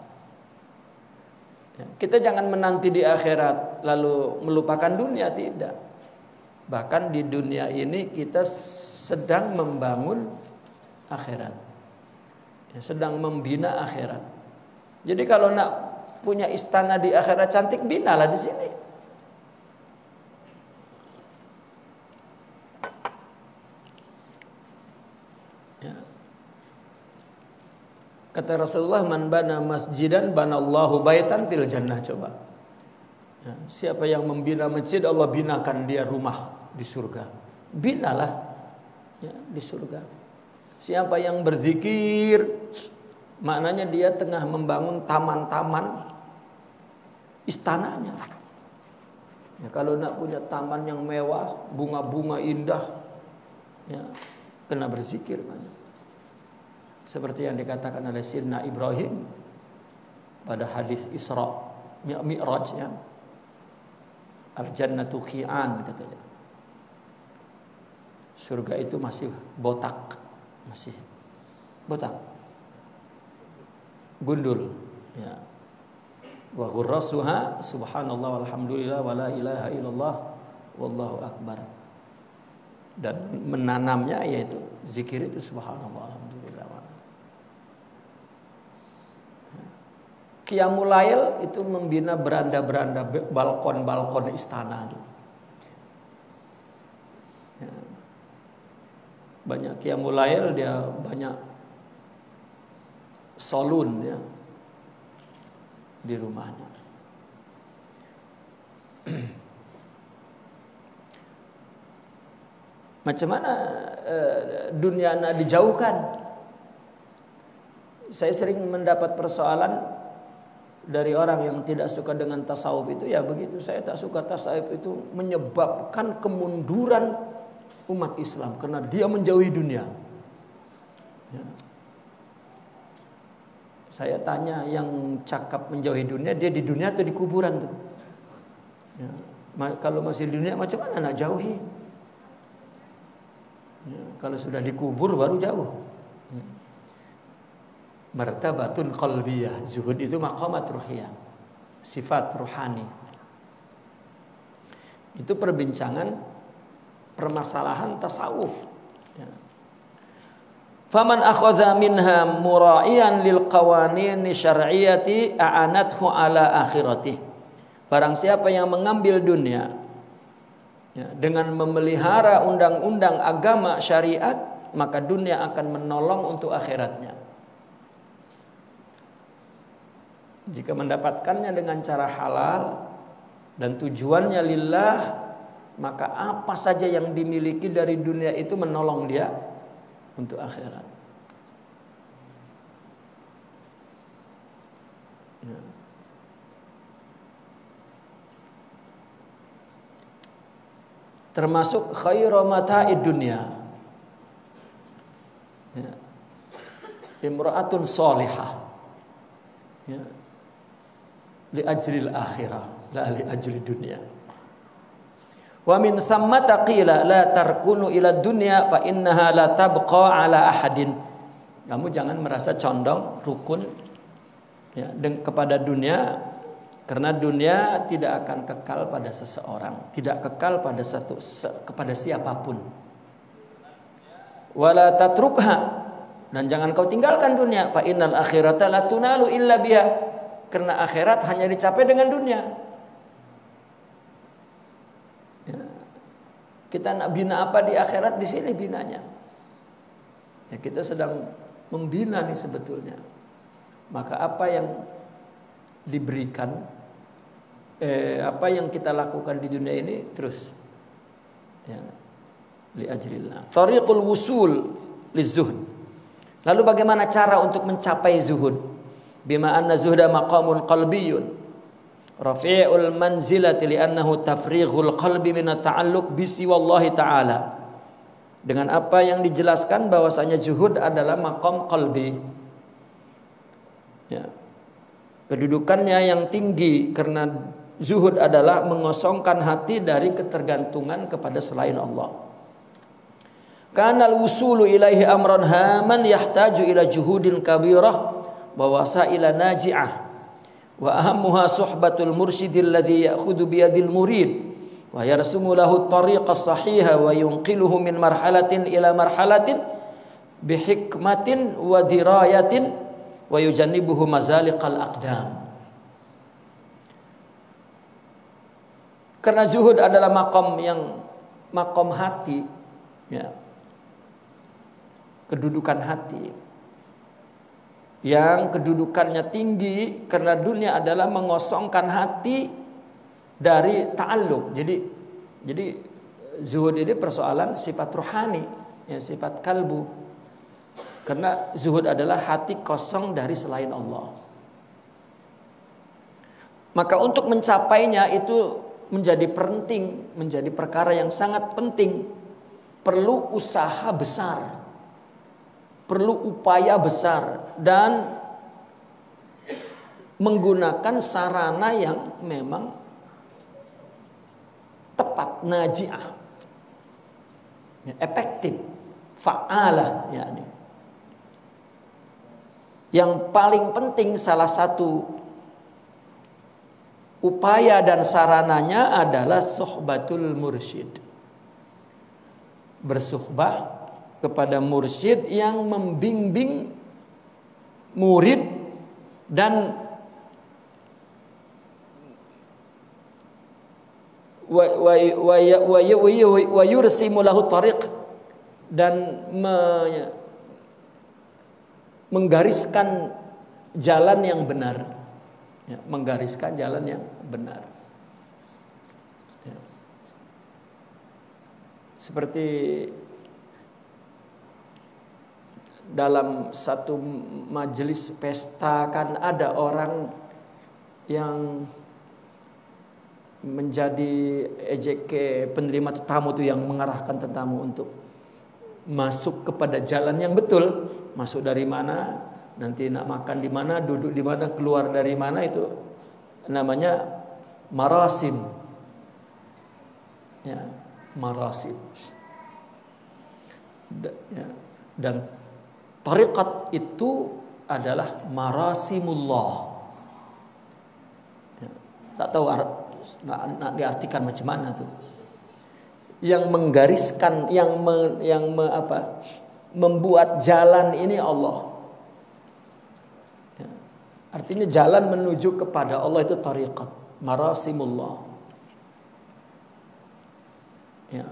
Ya. Kita jangan menanti di akhirat lalu melupakan dunia, tidak. Bahkan di dunia ini kita sedang membangun akhirat, ya, sedang membina akhirat. Jadi kalau nak punya istana di akhirat cantik, binalah di sini. Ya. Kata Rasulullah, man bana masjidan banallahu baitan fil jannah. Coba. Ya, siapa yang membina masjid, Allah binakan dia rumah di surga. Binalah, ya, di surga. Siapa yang berzikir, maknanya dia tengah membangun taman-taman istananya. Ya, kalau nak punya taman yang mewah, bunga-bunga indah, ya, kena berzikir banyak. Seperti yang dikatakan oleh Sayyidina Ibrahim pada hadis Isra Mi'raj, ya. Al-jannatu khi'an, katanya. Surga itu masih botak, gundul, ya. Wa ghurrasuha subhanallah walhamdulillah wala ilaha illallah wallahu akbar. Dan menanamnya yaitu zikir itu subhanallah alhamdulillah. Qiyamul Lail itu membina beranda-beranda, balkon-balkon istana. Ya. Banyak Qiyamul Lail, dia banyak solun, ya, di rumahnya. Macam mana dunia nak dijauhkan? Saya sering mendapat persoalan dari orang yang tidak suka dengan tasawuf itu, ya begitu, saya tak suka tasawuf itu menyebabkan kemunduran umat Islam karena dia menjauhi dunia. Ya. Saya tanya, yang cakap menjauhi dunia, dia di dunia atau di kuburan tuh? Ya. Kalau masih di dunia macam mana nak jauhi? Ya. Kalau sudah dikubur baru jauh. Ya. Martabatun qalbiyah, zuhud itu maqamat ruhiyah, sifat ruhani. Itu perbincangan permasalahan tasawuf. Ya. Faman akhadha minha mura'iyan lil qawanin syar'iyyati a'anathu ala akhiratih. Barang siapa yang mengambil dunia, ya, dengan memelihara undang-undang agama syariat, maka dunia akan menolong untuk akhiratnya. Jika mendapatkannya dengan cara halal dan tujuannya lillah, maka apa saja yang dimiliki dari dunia itu menolong dia untuk akhirat. Ya. Termasuk khairu mata'id dunya. Ya. Imra'atun sholihah. Ya. Li ajril akhirah, la li ajri dunya. Wa min thamma taqila la tarkunu ila dunya fa innaha la tabqa ala ahadin. Kamu jangan merasa condong, rukun, ya, kepada dunia, karena dunia tidak akan kekal pada seseorang, tidak kekal pada kepada siapapun. Wala tatrukha, dan jangan kau tinggalkan dunia, fa innal akhirata la tunalu illa biha, karena akhirat hanya dicapai dengan dunia. Ya. Kita nak bina apa di akhirat, di sini binanya. Ya, kita sedang membina nih sebetulnya. Maka apa yang diberikan, apa yang kita lakukan di dunia ini terus, ya, li ajrillah. Tariqul wusul lizuhd. Lalu bagaimana cara untuk mencapai zuhud? Bima anna zuhda maqamun qalbiyun rafi'ul manzilati li'annahu tafrighul qalbi min at-ta'alluq bi siwallahi ta'ala Dengan apa yang dijelaskan bahwasanya zuhud adalah maqam qalbi. Ya. Kedudukannya yang tinggi karena zuhud adalah mengosongkan hati dari ketergantungan kepada selain Allah. Kanal wusulu ilaihi amran haman yahtaju ila juhudin kabirah wa wasaila naji'ah wa ahammuha suhbatul mursyidil ladzi ya'khudhu biyadil murid wa yarsumu lahu at-tariqa as-sahiha wa yunqiluhu min marhalatin ila marhalatin bihikmatin wa dirayatin wa yujannibuhu mazaliqal aqdam. Karena zuhud adalah makom hati, ya. Kedudukan hati yang kedudukannya tinggi karena dunia adalah mengosongkan hati dari ta'alluq. Jadi zuhud ini persoalan sifat rohani, ya, sifat kalbu. Karena zuhud adalah hati kosong dari selain Allah. Maka untuk mencapainya itu menjadi penting, menjadi perkara yang sangat penting. Perlu usaha besar, perlu upaya besar, dan menggunakan sarana yang memang tepat, naji'ah, efektif, fa'alah, yakni. Yang paling penting, salah satu upaya dan sarananya adalah suhbatul mursyid. Bersuhbah kepada mursyid yang membimbing murid dan wa yursimu lahu tariq, dan menggariskan jalan yang benar, ya, menggariskan jalan yang benar, ya. Seperti dalam satu majelis pesta kan ada orang yang menjadi ejek penerima tamu itu, yang mengarahkan tetamu untuk masuk kepada jalan yang betul. Masuk dari mana, nanti nak makan di mana, duduk di mana, keluar dari mana, itu namanya marasim. Ya, marasim. Dan tariqat itu adalah marasimullah. Ya, tak tahu nak diartikan macam mana tuh. Yang menggariskan, membuat jalan ini Allah. Ya. Artinya jalan menuju kepada Allah itu tariqat, marasimullah. Ya.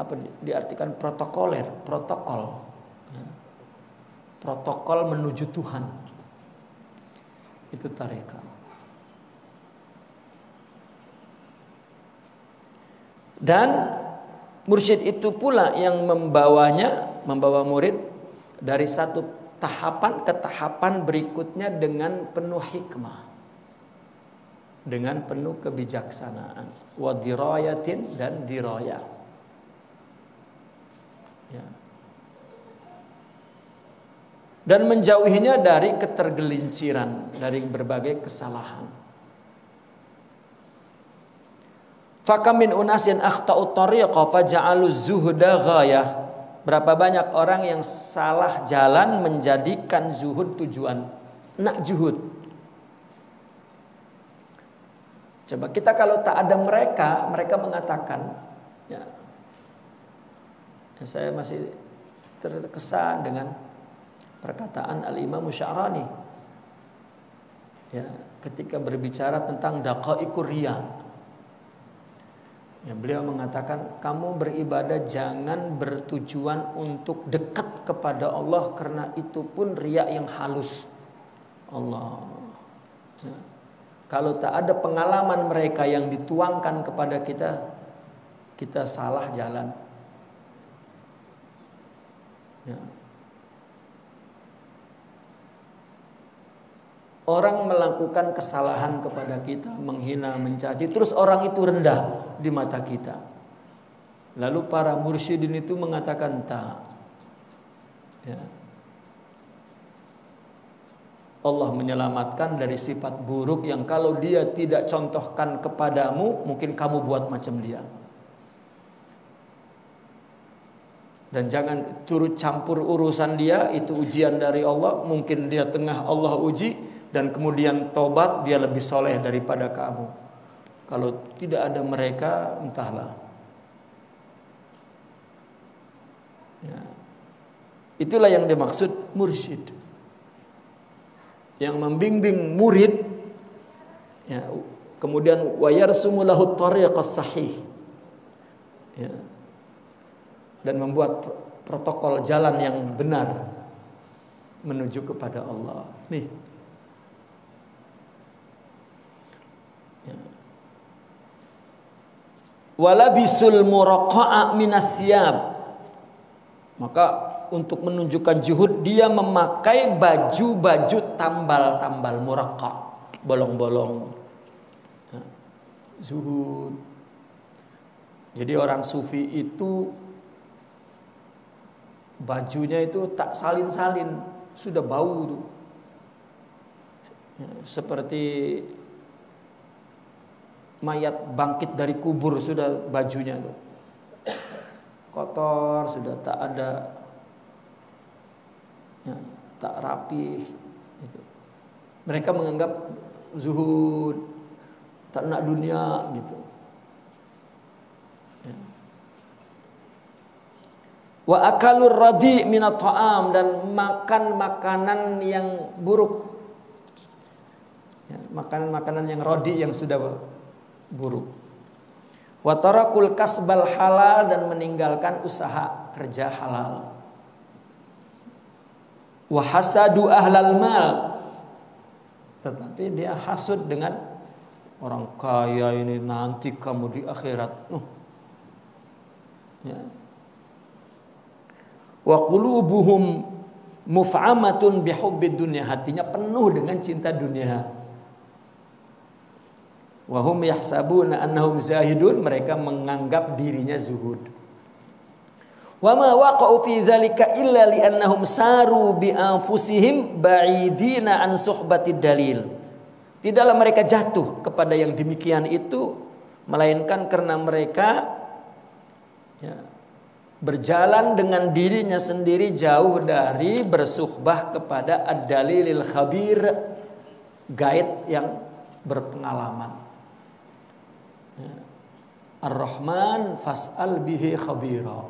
Apa diartikan protokoler, protokol. Ya. Protokol menuju Tuhan. Itu tariqat. Dan mursyid itu pula yang membawa murid dari satu tahapan ke tahapan berikutnya dengan penuh hikmah, dengan penuh kebijaksanaan, wa dirayatin, dan dirayah. Ya. Dan menjauhinya dari ketergelinciran, dari berbagai kesalahan. Fakam min unasin akhta'u tariqa faja'alu zuhda ghayah. Berapa banyak orang yang salah jalan menjadikan zuhud tujuan. Nak zuhud. Coba kita kalau tak ada mereka mengatakan, ya, saya masih terkesan dengan perkataan Al-Imam Sya'rani, ya, ketika berbicara tentang daqaiqur riya. Ya, beliau mengatakan, kamu beribadah jangan bertujuan untuk dekat kepada Allah, karena itu pun riya yang halus. Allah. Ya. Kalau tak ada pengalaman mereka yang dituangkan kepada kita, kita salah jalan. Ya. Orang melakukan kesalahan kepada kita, menghina, mencaci, terus orang itu rendah di mata kita. Lalu para mursyidin itu mengatakan tak. Ya. Allah menyelamatkan dari sifat buruk yang kalau dia tidak contohkan kepadamu, mungkin kamu buat macam dia. Dan jangan turut campur urusan dia, itu ujian dari Allah. Mungkin dia tengah Allah uji dan kemudian tobat, dia lebih soleh daripada kamu. Kalau tidak ada mereka, entahlah. Ya. Itulah yang dimaksud mursyid, yang membimbing murid, ya, kemudian wa yarsumu lahu tariqas sahih, ya, dan membuat protokol jalan yang benar menuju kepada Allah. Nih, ya. Walabisul muraqa'a minas thiyab, maka untuk menunjukkan juhud dia memakai baju-baju tambal-tambal muraqqa', bolong-bolong. Ya. Zuhud. Jadi orang sufi itu bajunya itu tak salin-salin, sudah bau tuh. Ya, seperti mayat bangkit dari kubur sudah bajunya tuh. Kotor, sudah tak ada, ya, tak rapih gitu. Mereka menganggap zuhud, tak nak dunia gitu. Ya. Wa akalur radi minat ta'am, dan makan makanan yang buruk, ya, makanan-makanan yang radi yang sudah buruk. Wa tarakul kasbal halal, dan meninggalkan usaha kerja halal. Wa hasadu ahlal mal, tetapi dia hasud dengan orang kaya ini, nanti kamu di akhirat. Ya. Wa qulubuhum muf'amatun bihubbid dunya, hatinya penuh dengan cinta dunia. Wa hum yahsabuna annahum zahidun, mereka menganggap dirinya zuhud. Wa ma waqa'u fi dzalika illa li annahum saru bi anfusihim ba'idina an suhbatid dalil. Tidaklah mereka jatuh kepada yang demikian itu melainkan karena mereka, ya, berjalan dengan dirinya sendiri jauh dari bersuhbah kepada ad-dalilil khabir, guide yang berpengalaman. Ya. Ar-Rahman fas'al bihi khabira.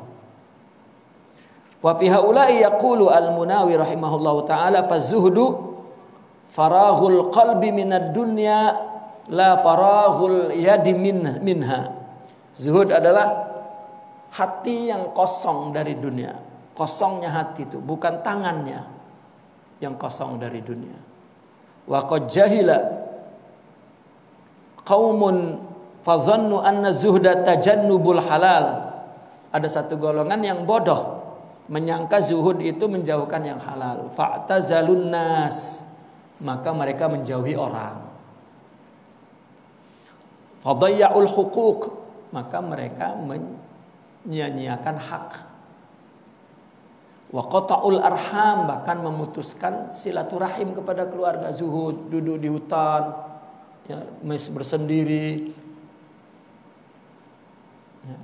Wa fi haula'i yaqulu al-Munawi rahimahullahu ta'ala fazuhdu faraghul qalbi minad dunya la faraghul yadi minha. Zuhud adalah hati yang kosong dari dunia. Kosongnya hati itu, bukan tangannya yang kosong dari dunia. Wa qad jahila qaumun fadhannu anna zuhda tajannubul halal. Ada satu golongan yang bodoh menyangka zuhud itu menjauhkan yang halal. Fa'tazalun nas, maka mereka menjauhi orang. Fadayya'ul huquq, maka mereka menyia-nyiakan hak. Wa qata'ul arham, bahkan memutuskan silaturahim kepada keluarga. Zuhud, duduk di hutan, ya, bersendiri. Ya.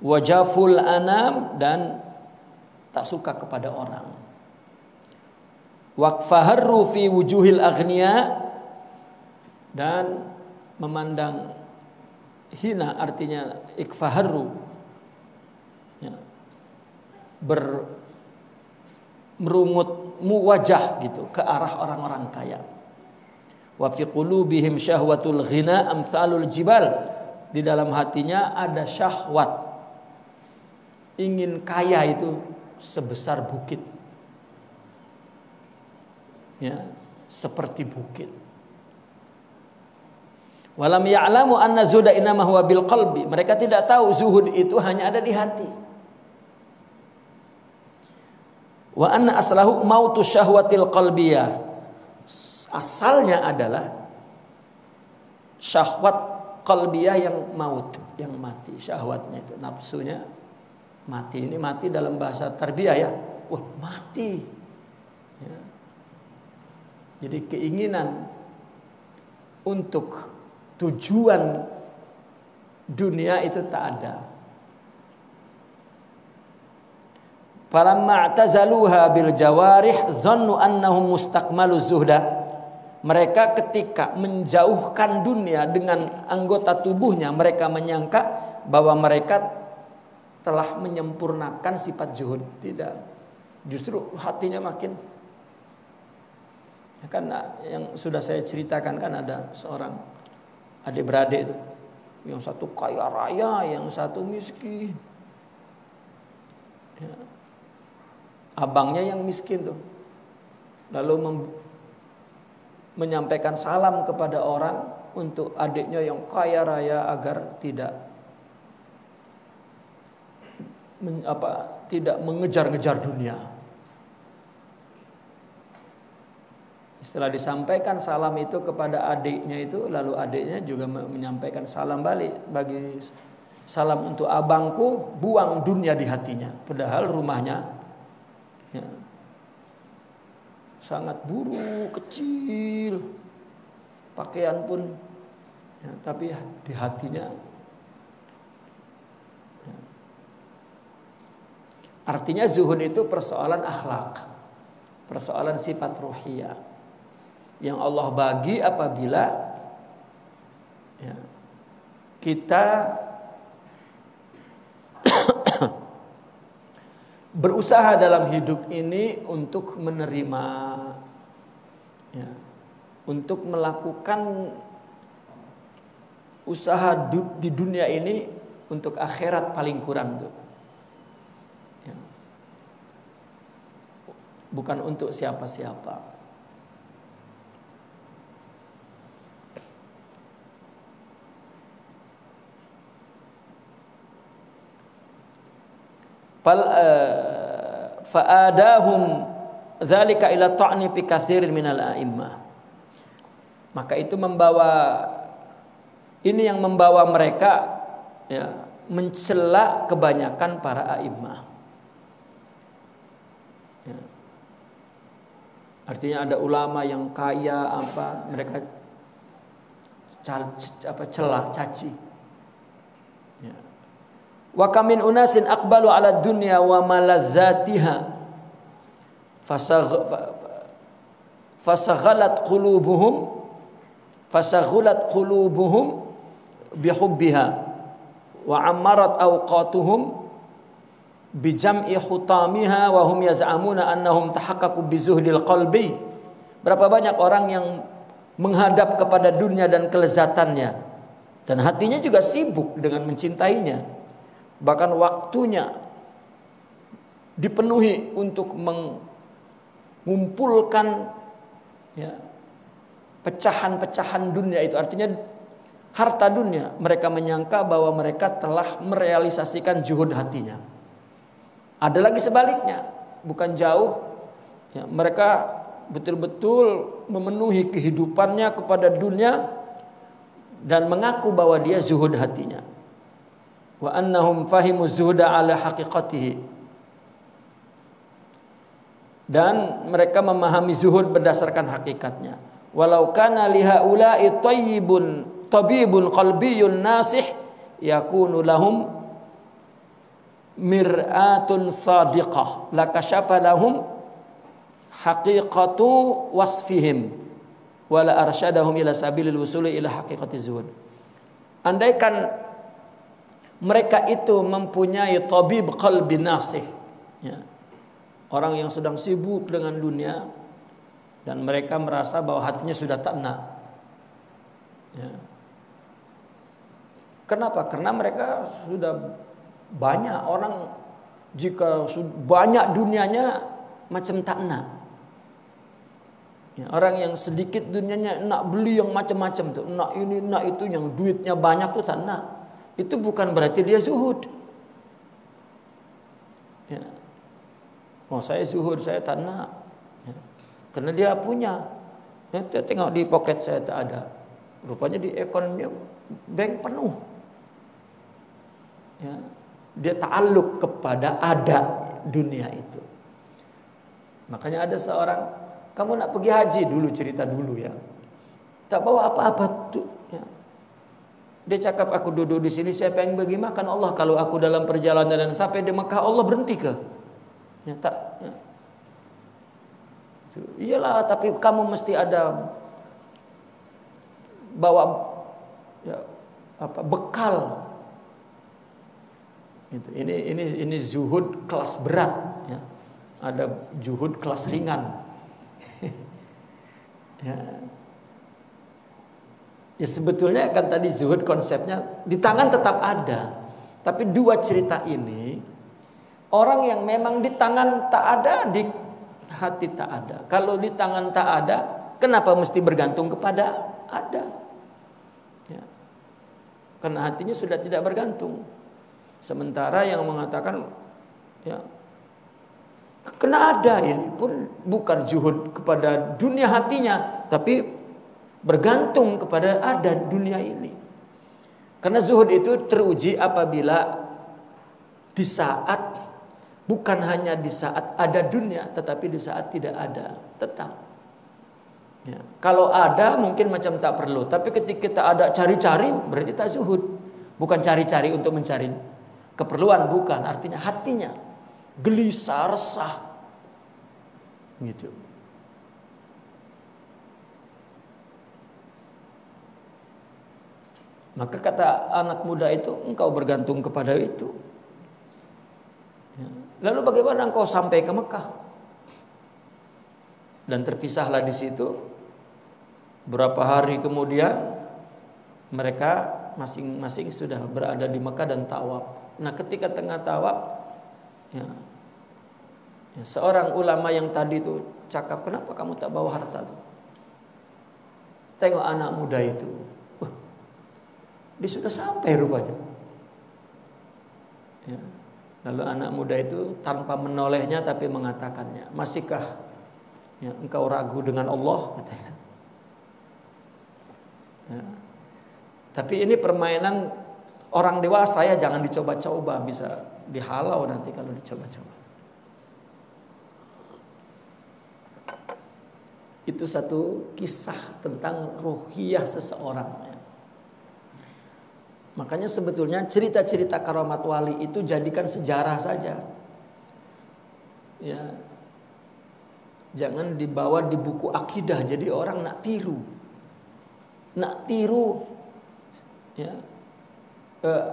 Wajaful anam, dan tak suka kepada orang. Waqfaharru fi wujuhil aghniya, dan memandang hina, artinya ikfaharru, ya, merungut wajah gitu ke arah orang-orang kaya. Wa fi qulubihim syahwatul ghina amsalul jibal, di dalam hatinya ada syahwat, ingin kaya itu sebesar bukit, ya, seperti bukit. Walam ya'lamu anna zuhda innama huwa bil qalbi, mereka tidak tahu zuhud itu hanya ada di hati. Wa anna aslahu mautu syahwatil qalbiyah, asalnya adalah syahwat qalbiyah yang maut, yang mati, syahwatnya itu, nafsunya mati. Ini mati dalam bahasa tarbiyah ya. Wah, mati. Ya. Jadi keinginan untuk tujuan dunia itu tak ada. Falamma i'tazaluha bil jawarih dhannu annahum mustakmalu zuhda. Mereka ketika menjauhkan dunia dengan anggota tubuhnya, mereka menyangka bahwa mereka telah menyempurnakan sifat zuhud. Tidak. Justru hatinya makin. Ya kan yang sudah saya ceritakan kan ada seorang adik-beradik itu. Yang satu kaya raya, yang satu miskin. Ya. Abangnya yang miskin tuh. Lalu menyampaikan salam kepada orang untuk adiknya yang kaya raya agar tidak mengejar-ngejar dunia. Setelah disampaikan salam itu kepada adiknya itu, lalu adiknya juga menyampaikan salam balik. Bagi salam untuk abangku, buang dunia di hatinya. Padahal rumahnya ya, sangat buruk, kecil, pakaian pun ya, tapi di hatinya ya. Artinya zuhud itu persoalan akhlak, persoalan sifat ruhiyah yang Allah bagi apabila ya, kita berusaha dalam hidup ini untuk menerima ya, untuk melakukan usaha di dunia ini untuk akhirat paling kurang tuh ya. Bukan untuk siapa-siapa. Fa'adahum dzalika ila ta'ni fi katsirin minal a'immah. Maka itu ini yang membawa mereka ya, mencela kebanyakan para a'immah. Ya. Artinya ada ulama yang kaya mereka cela, caci. Ya. Wa kamin unasin aqbalu ala dunya wa malazzatiha fasaghalat qulubuhum bihubbiha wa ammarat awqatuhum bijam'i khutamiha wa hum yaz'amuna annahum tahaqqaqu bizuhdil qalbi. Berapa banyak orang yang menghadap kepada dunia dan kelezatannya dan hatinya juga sibuk dengan mencintainya. Bahkan waktunya dipenuhi untuk mengumpulkan ya, pecahan-pecahan dunia itu. Artinya harta dunia. Mereka menyangka bahwa mereka telah merealisasikan zuhud hatinya. Ada lagi sebaliknya. Bukan jauh. Ya, mereka betul-betul memenuhi kehidupannya kepada dunia dan mengaku bahwa dia zuhud hatinya. Wa annahum fahimu zuhda ala haqiqatihi. Dan mereka memahami zuhud berdasarkan hakikatnya. Walau kana lihaula'i tabibun qalbiyyun nasih yakunu lahum mir'atun sadiqah lakashafa lahum haqiqatu wasfihim wala arsyadahum ila sabilil wusuli ila haqiqati zuhud. Andaikan mereka itu mempunyai tabib qalbi nasih ya. Orang yang sedang sibuk dengan dunia dan mereka merasa bahwa hatinya sudah tak enak ya. Kenapa? Karena mereka sudah banyak orang, jika banyak dunianya macam tak enak ya. Orang yang sedikit dunianya nak beli yang macam-macam tuh, nak ini nak itu, yang duitnya banyak tuh tak enak. Itu bukan berarti dia zuhud. Ya. Oh, saya zuhud, saya tak nak. Ya. Karena dia punya. Ya, tengok di poket saya tak ada. Rupanya di akunnya bank penuh. ya, dia ta'alluq kepada ada dunia itu. Makanya ada seorang, kamu nak pergi haji dulu, cerita dulu ya, tak bawa apa-apa tuh. Ya. Dia cakap, aku duduk di sini, siapa yang bagi makan Allah kalau aku dalam perjalanan dan sampai di Mekah Allah berhenti ke? Ya, tak. Ya. Iyalah, tapi kamu mesti ada bawa ya, bekal. Gitu. Ini zuhud kelas berat. Ya. Ada zuhud kelas ringan. Ya. Ya sebetulnya kan tadi zuhud konsepnya di tangan tetap ada. Tapi dua cerita ini, orang yang memang di tangan tak ada, di hati tak ada. Kalau di tangan tak ada, kenapa mesti bergantung kepada ada? Ya. Karena hatinya sudah tidak bergantung. Sementara yang mengatakan ya, kena ada ini pun bukan zuhud kepada dunia hatinya, tapi bergantung kepada ada dunia ini. Karena zuhud itu teruji apabila di saat, bukan hanya di saat ada dunia, tetapi di saat tidak ada tetap. Ya. Kalau ada mungkin macam tak perlu, tapi ketika kita ada cari-cari berarti tak zuhud. Bukan cari-cari untuk mencari keperluan, bukan. Artinya hatinya gelisah, resah, gitu. Maka kata anak muda itu, engkau bergantung kepada itu. Ya. Lalu bagaimana engkau sampai ke Mekah? Dan terpisahlah di situ. Berapa hari kemudian mereka masing-masing sudah berada di Mekah dan tawaf. Nah, ketika tengah tawaf, ya, seorang ulama yang tadi itu cakap, kenapa kamu tak bawa harta tuh? Tengok anak muda itu. Dia sudah sampai rupanya. Ya. Lalu anak muda itu tanpa menolehnya tapi mengatakannya, masihkah ya, engkau ragu dengan Allah? Katanya. Ya. Tapi ini permainan orang dewasa ya, jangan dicoba-coba, bisa dihalau nanti kalau dicoba-coba. Itu satu kisah tentang ruhiyah seseorang. Makanya sebetulnya cerita-cerita karamat wali itu jadikan sejarah saja. Ya. Jangan dibawa di buku akidah, jadi orang nak tiru. Nak tiru ya,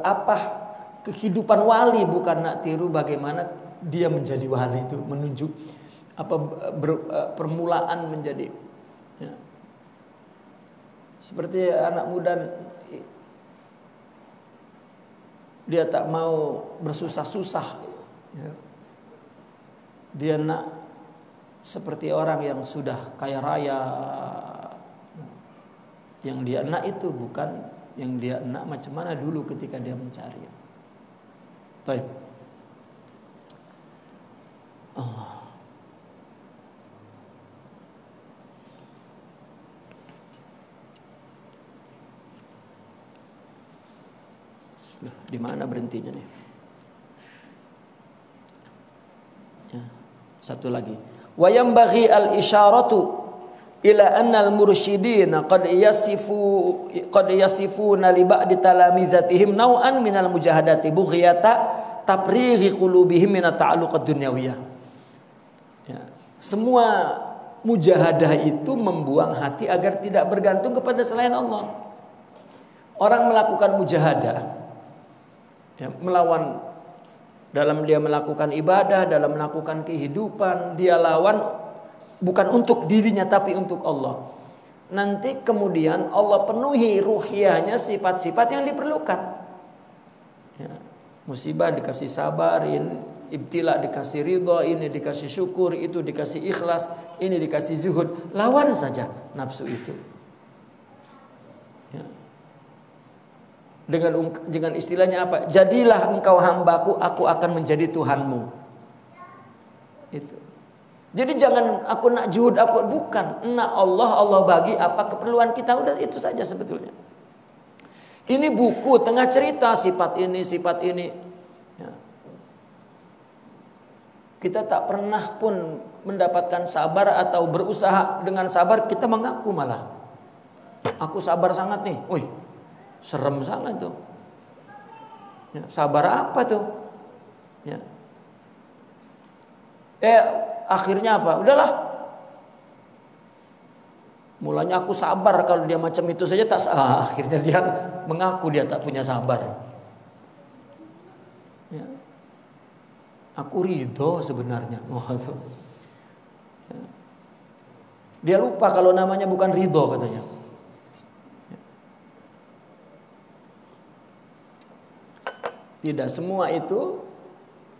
apa kehidupan wali, bukan nak tiru bagaimana dia menjadi wali itu, menunjuk apa permulaan menjadi ya. Seperti anak muda, dia tak mau bersusah-susah ya. Dia nak seperti orang yang sudah kaya raya. Yang dia nak itu bukan yang dia nak macam mana dulu ketika dia mencari. Baik. Allah. Di mana berhentinya nih? Ya, satu lagi. Wa yanbaghi al-isyaratu ila anna al-mursyidin qad yasifuna li ba'di talamizatihim naw'an min al-mujahadati bughiyata taprighi qulubihim min at-ta'alluq ad-dunyawiyah. Ya, semua mujahadah itu membuang hati agar tidak bergantung kepada selain Allah. Orang melakukan mujahadah ya, melawan dalam dia melakukan ibadah, dalam melakukan kehidupan, dia lawan bukan untuk dirinya tapi untuk Allah. Nanti kemudian Allah penuhi ruhiyahnya sifat-sifat yang diperlukan. Ya, musibah dikasih sabar, ibtila dikasih ridha, ini dikasih syukur, itu dikasih ikhlas, ini dikasih zuhud. Lawan saja nafsu itu. Ya. Dengan istilahnya apa? Jadilah engkau hambaku, aku akan menjadi Tuhanmu. Itu. Jadi jangan aku nak juhud, aku bukan. Nak Allah, Allah bagi apa keperluan kita, udah itu saja sebetulnya. Ini buku tengah cerita sifat ini, sifat ini. Ya. Kita tak pernah pun mendapatkan sabar atau berusaha dengan sabar, kita mengaku malah. Aku sabar sangat nih. Wih, serem sangat tuh. Ya, sabar apa tuh? Ya. Akhirnya apa? Udahlah. Mulanya aku sabar, kalau dia macam itu saja tak akhirnya dia mengaku dia tak punya sabar. Ya. Aku ridho sebenarnya. Ya. Dia lupa kalau namanya bukan ridho katanya. Ya. Tidak semua itu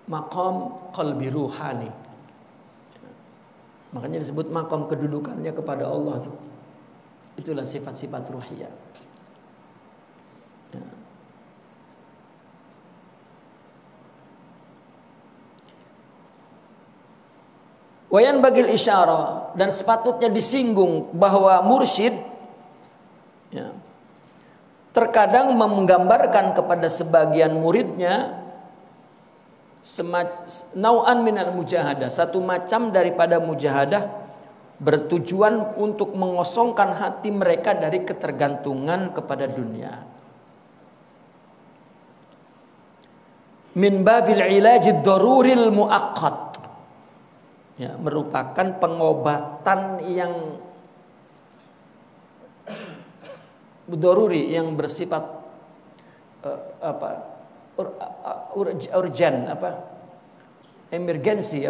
maqam qalbi ruhani. Makanya disebut maqam kedudukannya kepada Allah itu. Itulah sifat-sifat ruhiyah. Ya. Wayan bagil isyarah, dan sepatutnya disinggung bahwa mursyid ya, terkadang menggambarkan kepada sebagian muridnya nau'an minal mujahadah, satu macam daripada mujahadah, bertujuan untuk mengosongkan hati mereka dari ketergantungan kepada dunia. Min babil ilajid daruril muaqqat, ya, merupakan pengobatan yang daruri, yang bersifat urgen, emergensi, ya,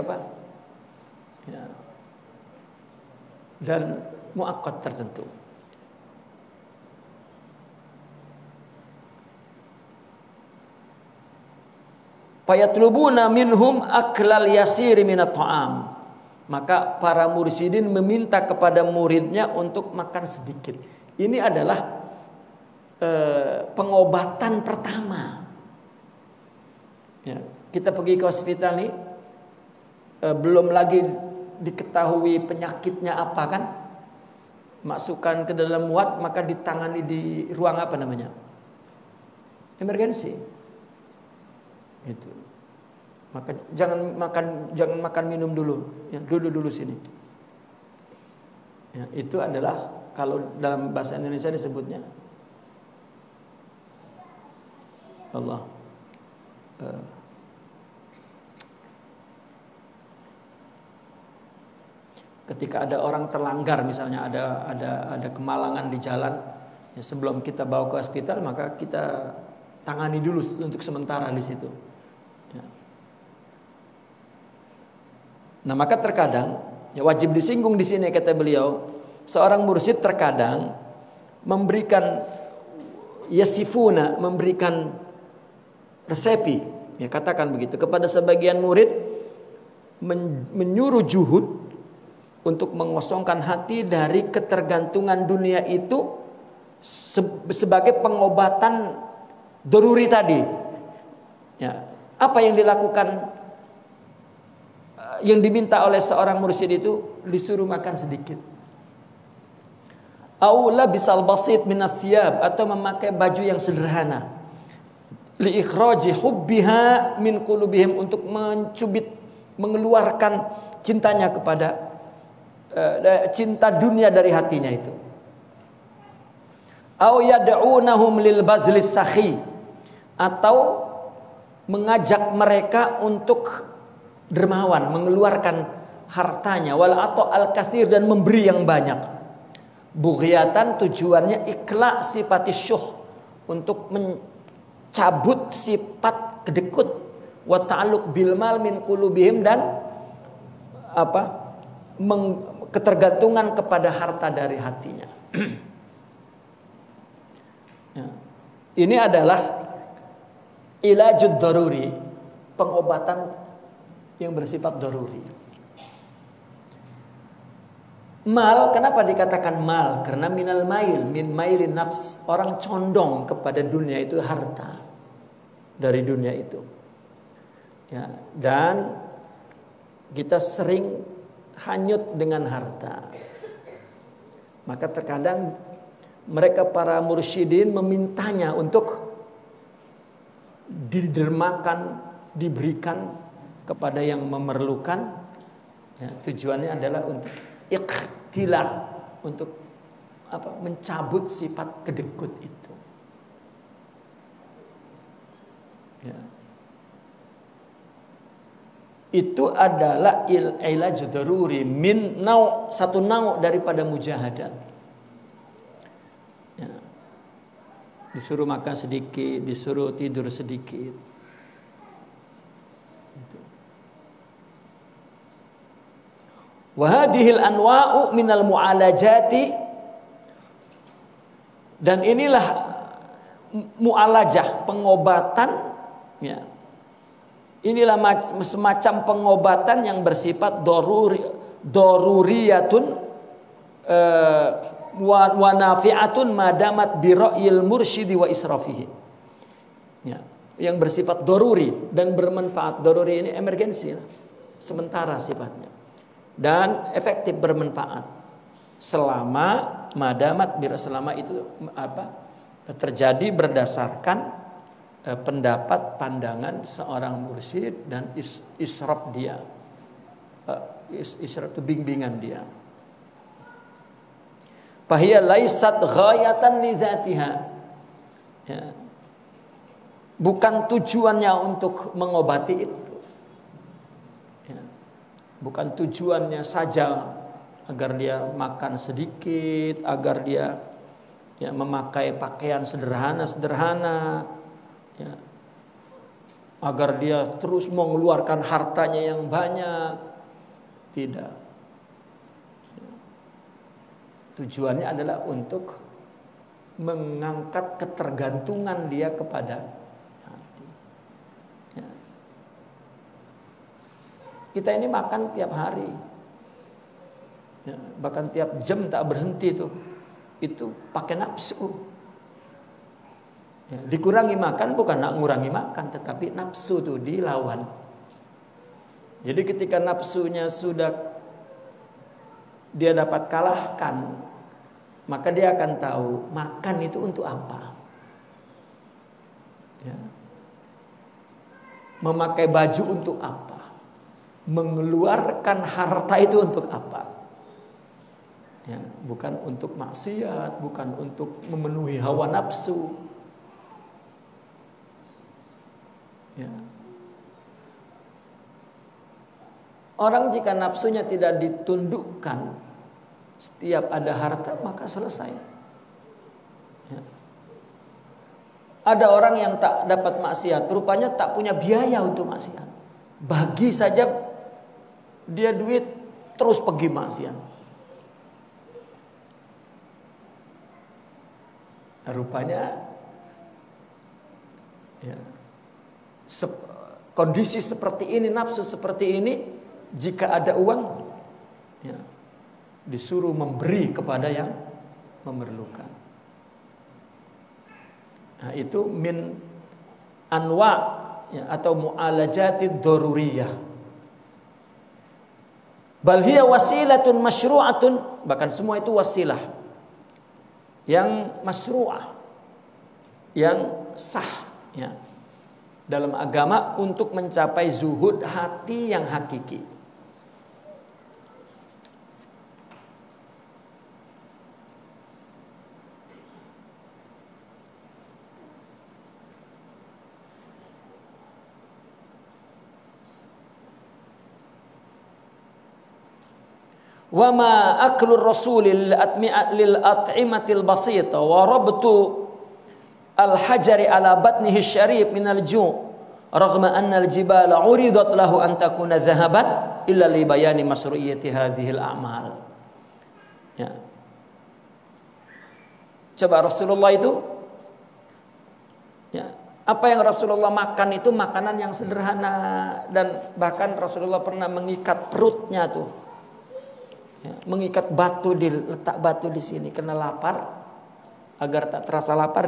dan muakkad tertentu. Fayatlubuna minhum aklal yasiri minat ta'am, maka para mursyidin meminta kepada muridnya untuk makan sedikit. Ini adalah pengobatan pertama. Ya, kita pergi ke hospital nih, belum lagi diketahui penyakitnya apa kan, masukkan ke dalam ward, maka ditangani di ruang apa namanya, emergensi. Itu. Maka jangan makan minum dulu, ya, dulu sini. Ya, itu adalah kalau dalam bahasa Indonesia disebutnya Allah. Ketika ada orang terlanggar, misalnya ada kemalangan di jalan, ya, sebelum kita bawa ke hospital, maka kita tangani dulu untuk sementara di situ. Ya. Nah, maka terkadang, ya, wajib disinggung di sini kata beliau, seorang mursyid terkadang memberikan yasifuna, memberikan resepi, ya, katakan begitu, kepada sebagian murid, menyuruh juhud untuk mengosongkan hati dari ketergantungan dunia itu sebagai pengobatan daruri tadi. Ya, apa yang dilakukan, yang diminta oleh seorang mursyid itu disuruh makan sedikit. Au labisal basit minas thiyab, atau memakai baju yang sederhana. Li ikhraji hubbiha min qulubihim, untuk mencubit, mengeluarkan cintanya kepada cinta dunia dari hatinya itu. Au yad'unahum lil bazlis sakhi, atau mengajak mereka untuk dermawan, mengeluarkan hartanya, wal atau al katsir, dan memberi yang banyak. Bughyatan, tujuannya ikla sifati syuh, untuk mencabut sifat kedekut, wa ta'alluq bil mal min qulubihim, dan ketergantungan kepada harta dari hatinya. Ya. Ini adalah ilajud daruri, pengobatan yang bersifat daruri. Mal, kenapa dikatakan mal? Karena minal mail, min mailin nafs, orang condong kepada dunia itu, harta dari dunia itu. Ya, dan kita sering hanyut dengan harta. Maka terkadang mereka para mursyidin memintanya untuk didermakan, diberikan kepada yang memerlukan. Ya, tujuannya adalah untuk iktila, untuk mencabut sifat kedekut itu. Ya. Itu adalah ilaj daruri min satu nau daripada mujahadah. Ya. Disuruh makan sedikit, disuruh tidur sedikit. Itu. Wa hadhil anwa'u minal mu'alajati, dan inilah mu'alajah, pengobatan, ya. Inilah semacam pengobatan yang bersifat daruriyatun wa nafi'atun madamat bi ra'yil mursyidi wa israfihi. Ya, yang bersifat daruri dan bermanfaat. Daruri ini emergensi, sementara sifatnya, dan efektif bermanfaat selama madamat bi, selama itu terjadi berdasarkan pendapat, pandangan seorang mursyid dan israf dia, israf itu bimbingan dia. Fahiya laisat ghayatan li dzatiha, ya. Bukan tujuannya untuk mengobati itu, ya. Bukan tujuannya saja agar dia makan sedikit, agar dia memakai pakaian sederhana, ya, agar dia terus mengeluarkan hartanya yang banyak. Tidak. Tujuannya adalah untuk mengangkat ketergantungan dia kepada hati. Ya. Kita ini makan tiap hari, ya, bahkan tiap jam tak berhenti tuh. Itu pakai nafsu. Ya, dikurangi makan bukan nak ngurangi makan, tetapi nafsu itu dilawan. Jadi ketika nafsunya sudah dia dapat kalahkan, maka dia akan tahu makan itu untuk apa. Ya. Memakai baju untuk apa? Mengeluarkan harta itu untuk apa? Ya, bukan untuk maksiat, bukan untuk memenuhi hawa nafsu. Ya. Orang jika nafsunya tidak ditundukkan, setiap ada harta maka selesai. Ya. Ada orang yang tak dapat maksiat, rupanya tak punya biaya untuk maksiat. Bagi saja dia duit, terus pergi maksiat. Rupanya, ya, kondisi seperti ini, nafsu seperti ini, jika ada uang, ya, disuruh memberi kepada yang memerlukan. Nah, itu min anwa, ya, atau mu'alajatid daruriyah. Bal hiya wasilatun masyru'atun, bahkan semua itu wasilah yang masyru'ah, yang sah, ya, dalam agama untuk mencapai zuhud hati yang hakiki. Wa ma aklur rasul lil at'imatil basita wa rabtu al-hajari ala batnihi syarif minal ju' raghma anna al-jibala uridat lahu an takuna dhahaban illa li bayani masru'iyyati hadhil a'mal. Ya. Coba Rasulullah itu, ya, apa yang Rasulullah makan itu makanan yang sederhana, dan bahkan Rasulullah pernah mengikat perutnya tuh. Ya, mengikat batu, letak batu di sini kena lapar, agar tak terasa lapar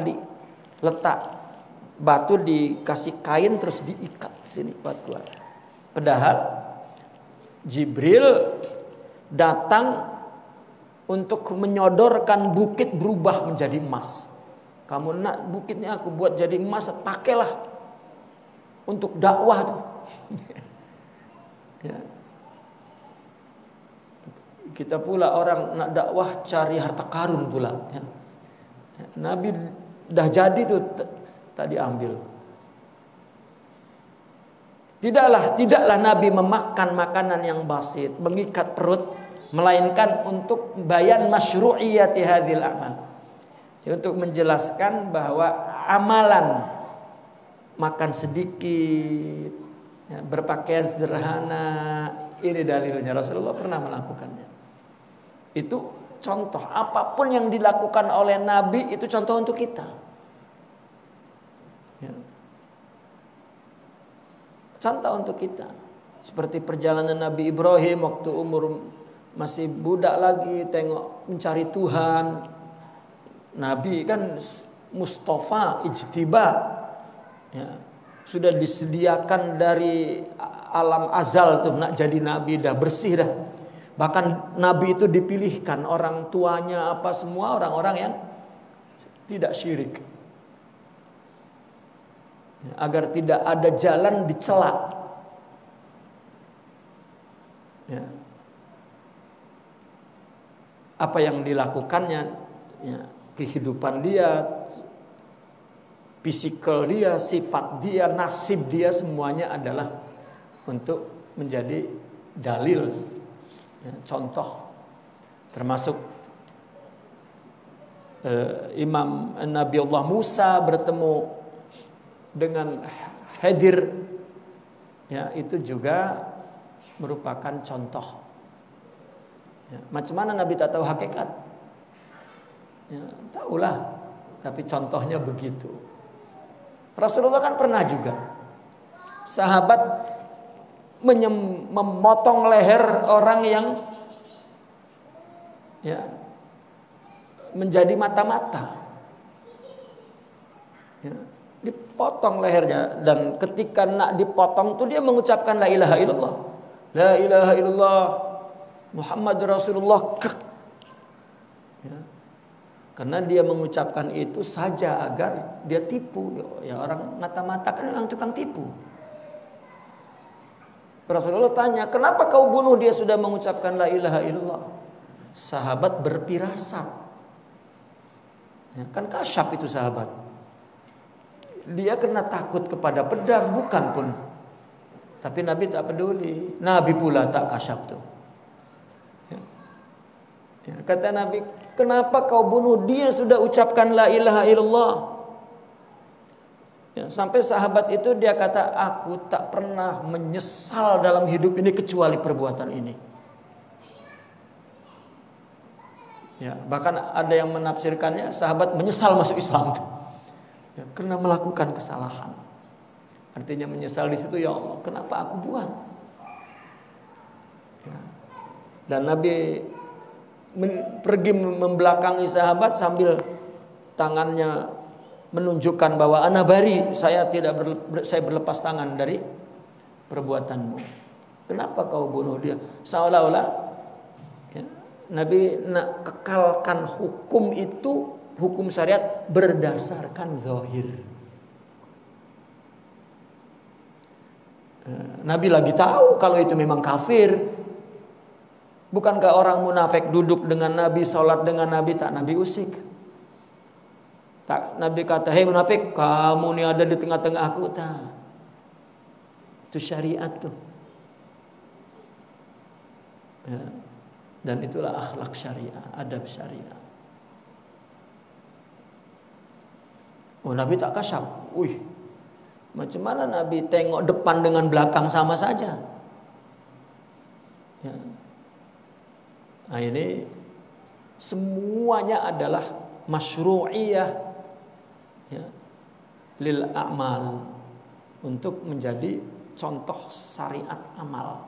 letak batu, dikasih kain terus diikat sini buat keluar. Padahal Jibril datang untuk menyodorkan bukit berubah menjadi emas. Kamu nak bukitnya aku buat jadi emas, pakailah untuk dakwah tuh. Ya. Kita pula orang nak dakwah cari harta karun pula. Ya. Nabi dah jadi tuh tak diambil. Tidaklah Nabi memakan makanan yang basit, mengikat perut, melainkan untuk bayan masyru'iyati hadhil amal. Untuk menjelaskan bahwa amalan makan sedikit, ya, berpakaian sederhana, ini dalilnya Rasulullah pernah melakukannya. Itu contoh, apapun yang dilakukan oleh Nabi itu contoh untuk kita. Ya. Contoh untuk kita. Seperti perjalanan Nabi Ibrahim waktu umur masih budak lagi, tengok mencari Tuhan. Nabi kan Mustafa, ijtiba, ya, sudah disediakan dari alam azal tuh nak jadi Nabi, dah bersih dah. Bahkan Nabi itu dipilihkan orang tuanya apa semua orang-orang yang tidak syirik, ya, agar tidak ada jalan dicela. Ya. Apa yang dilakukannya, ya, kehidupan dia, fisikal dia, sifat dia, nasib dia, semuanya adalah untuk menjadi dalil, ya, contoh. Termasuk Imam Nabi Allah Musa bertemu dengan Khidir, ya, itu juga merupakan contoh. Ya, macam mana Nabi tak tahu hakikat? Ya, tahulah, tapi contohnya begitu. Rasulullah kan pernah juga sahabat memotong leher orang yang, ya, menjadi mata-mata, ya, dipotong lehernya, dan ketika nak dipotong tuh dia mengucapkan la ilaha illallah, la ilaha illallah Muhammad Rasulullah. Ya. Karena dia mengucapkan itu saja agar dia tipu. Ya, orang mata-mata kan memang tukang tipu. Rasulullah tanya, kenapa kau bunuh dia sudah mengucapkan la ilaha illallah? Sahabat berpirasat, ya, kan kasyaf itu sahabat. Dia kena takut kepada pedang, bukan pun. Tapi Nabi tak peduli. Nabi pula tak kasyaf tuh. Ya, kata Nabi, kenapa kau bunuh dia sudah ucapkan la ilaha illallah? Ya, sampai sahabat itu dia kata, aku tak pernah menyesal dalam hidup ini kecuali perbuatan ini. Ya, bahkan ada yang menafsirkannya sahabat menyesal masuk Islam tuh. Ya, karena melakukan kesalahan. Artinya menyesal di situ, ya Allah, kenapa aku buat? Ya. Dan Nabi pergi membelakangi sahabat sambil tangannya menunjukkan bahwa ana bari, saya berlepas tangan dari perbuatanmu. Kenapa kau bunuh dia? Seolah-olah, ya, Nabi nak kekalkan hukum itu, hukum syariat berdasarkan zahir. Nabi lagi tahu kalau itu memang kafir. Bukankah orang munafik duduk dengan Nabi, salat dengan Nabi, tak Nabi usik? Tak, Nabi kata, hei munafik, kamu ni ada di tengah-tengah aku, tak? Itu syariat tuh. Ya. Dan itulah akhlak syariah, adab syariah. Oh, Nabi tak kasyaf. Wih, macam mana Nabi tengok depan dengan belakang sama saja? Ya. Nah, ini semuanya adalah masyru'iyah, ya, lil a'mal, untuk menjadi contoh syariat amal.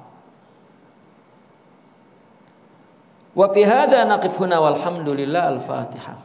Wa fi hadza naqif huna walhamdulillah, al-Fatihah.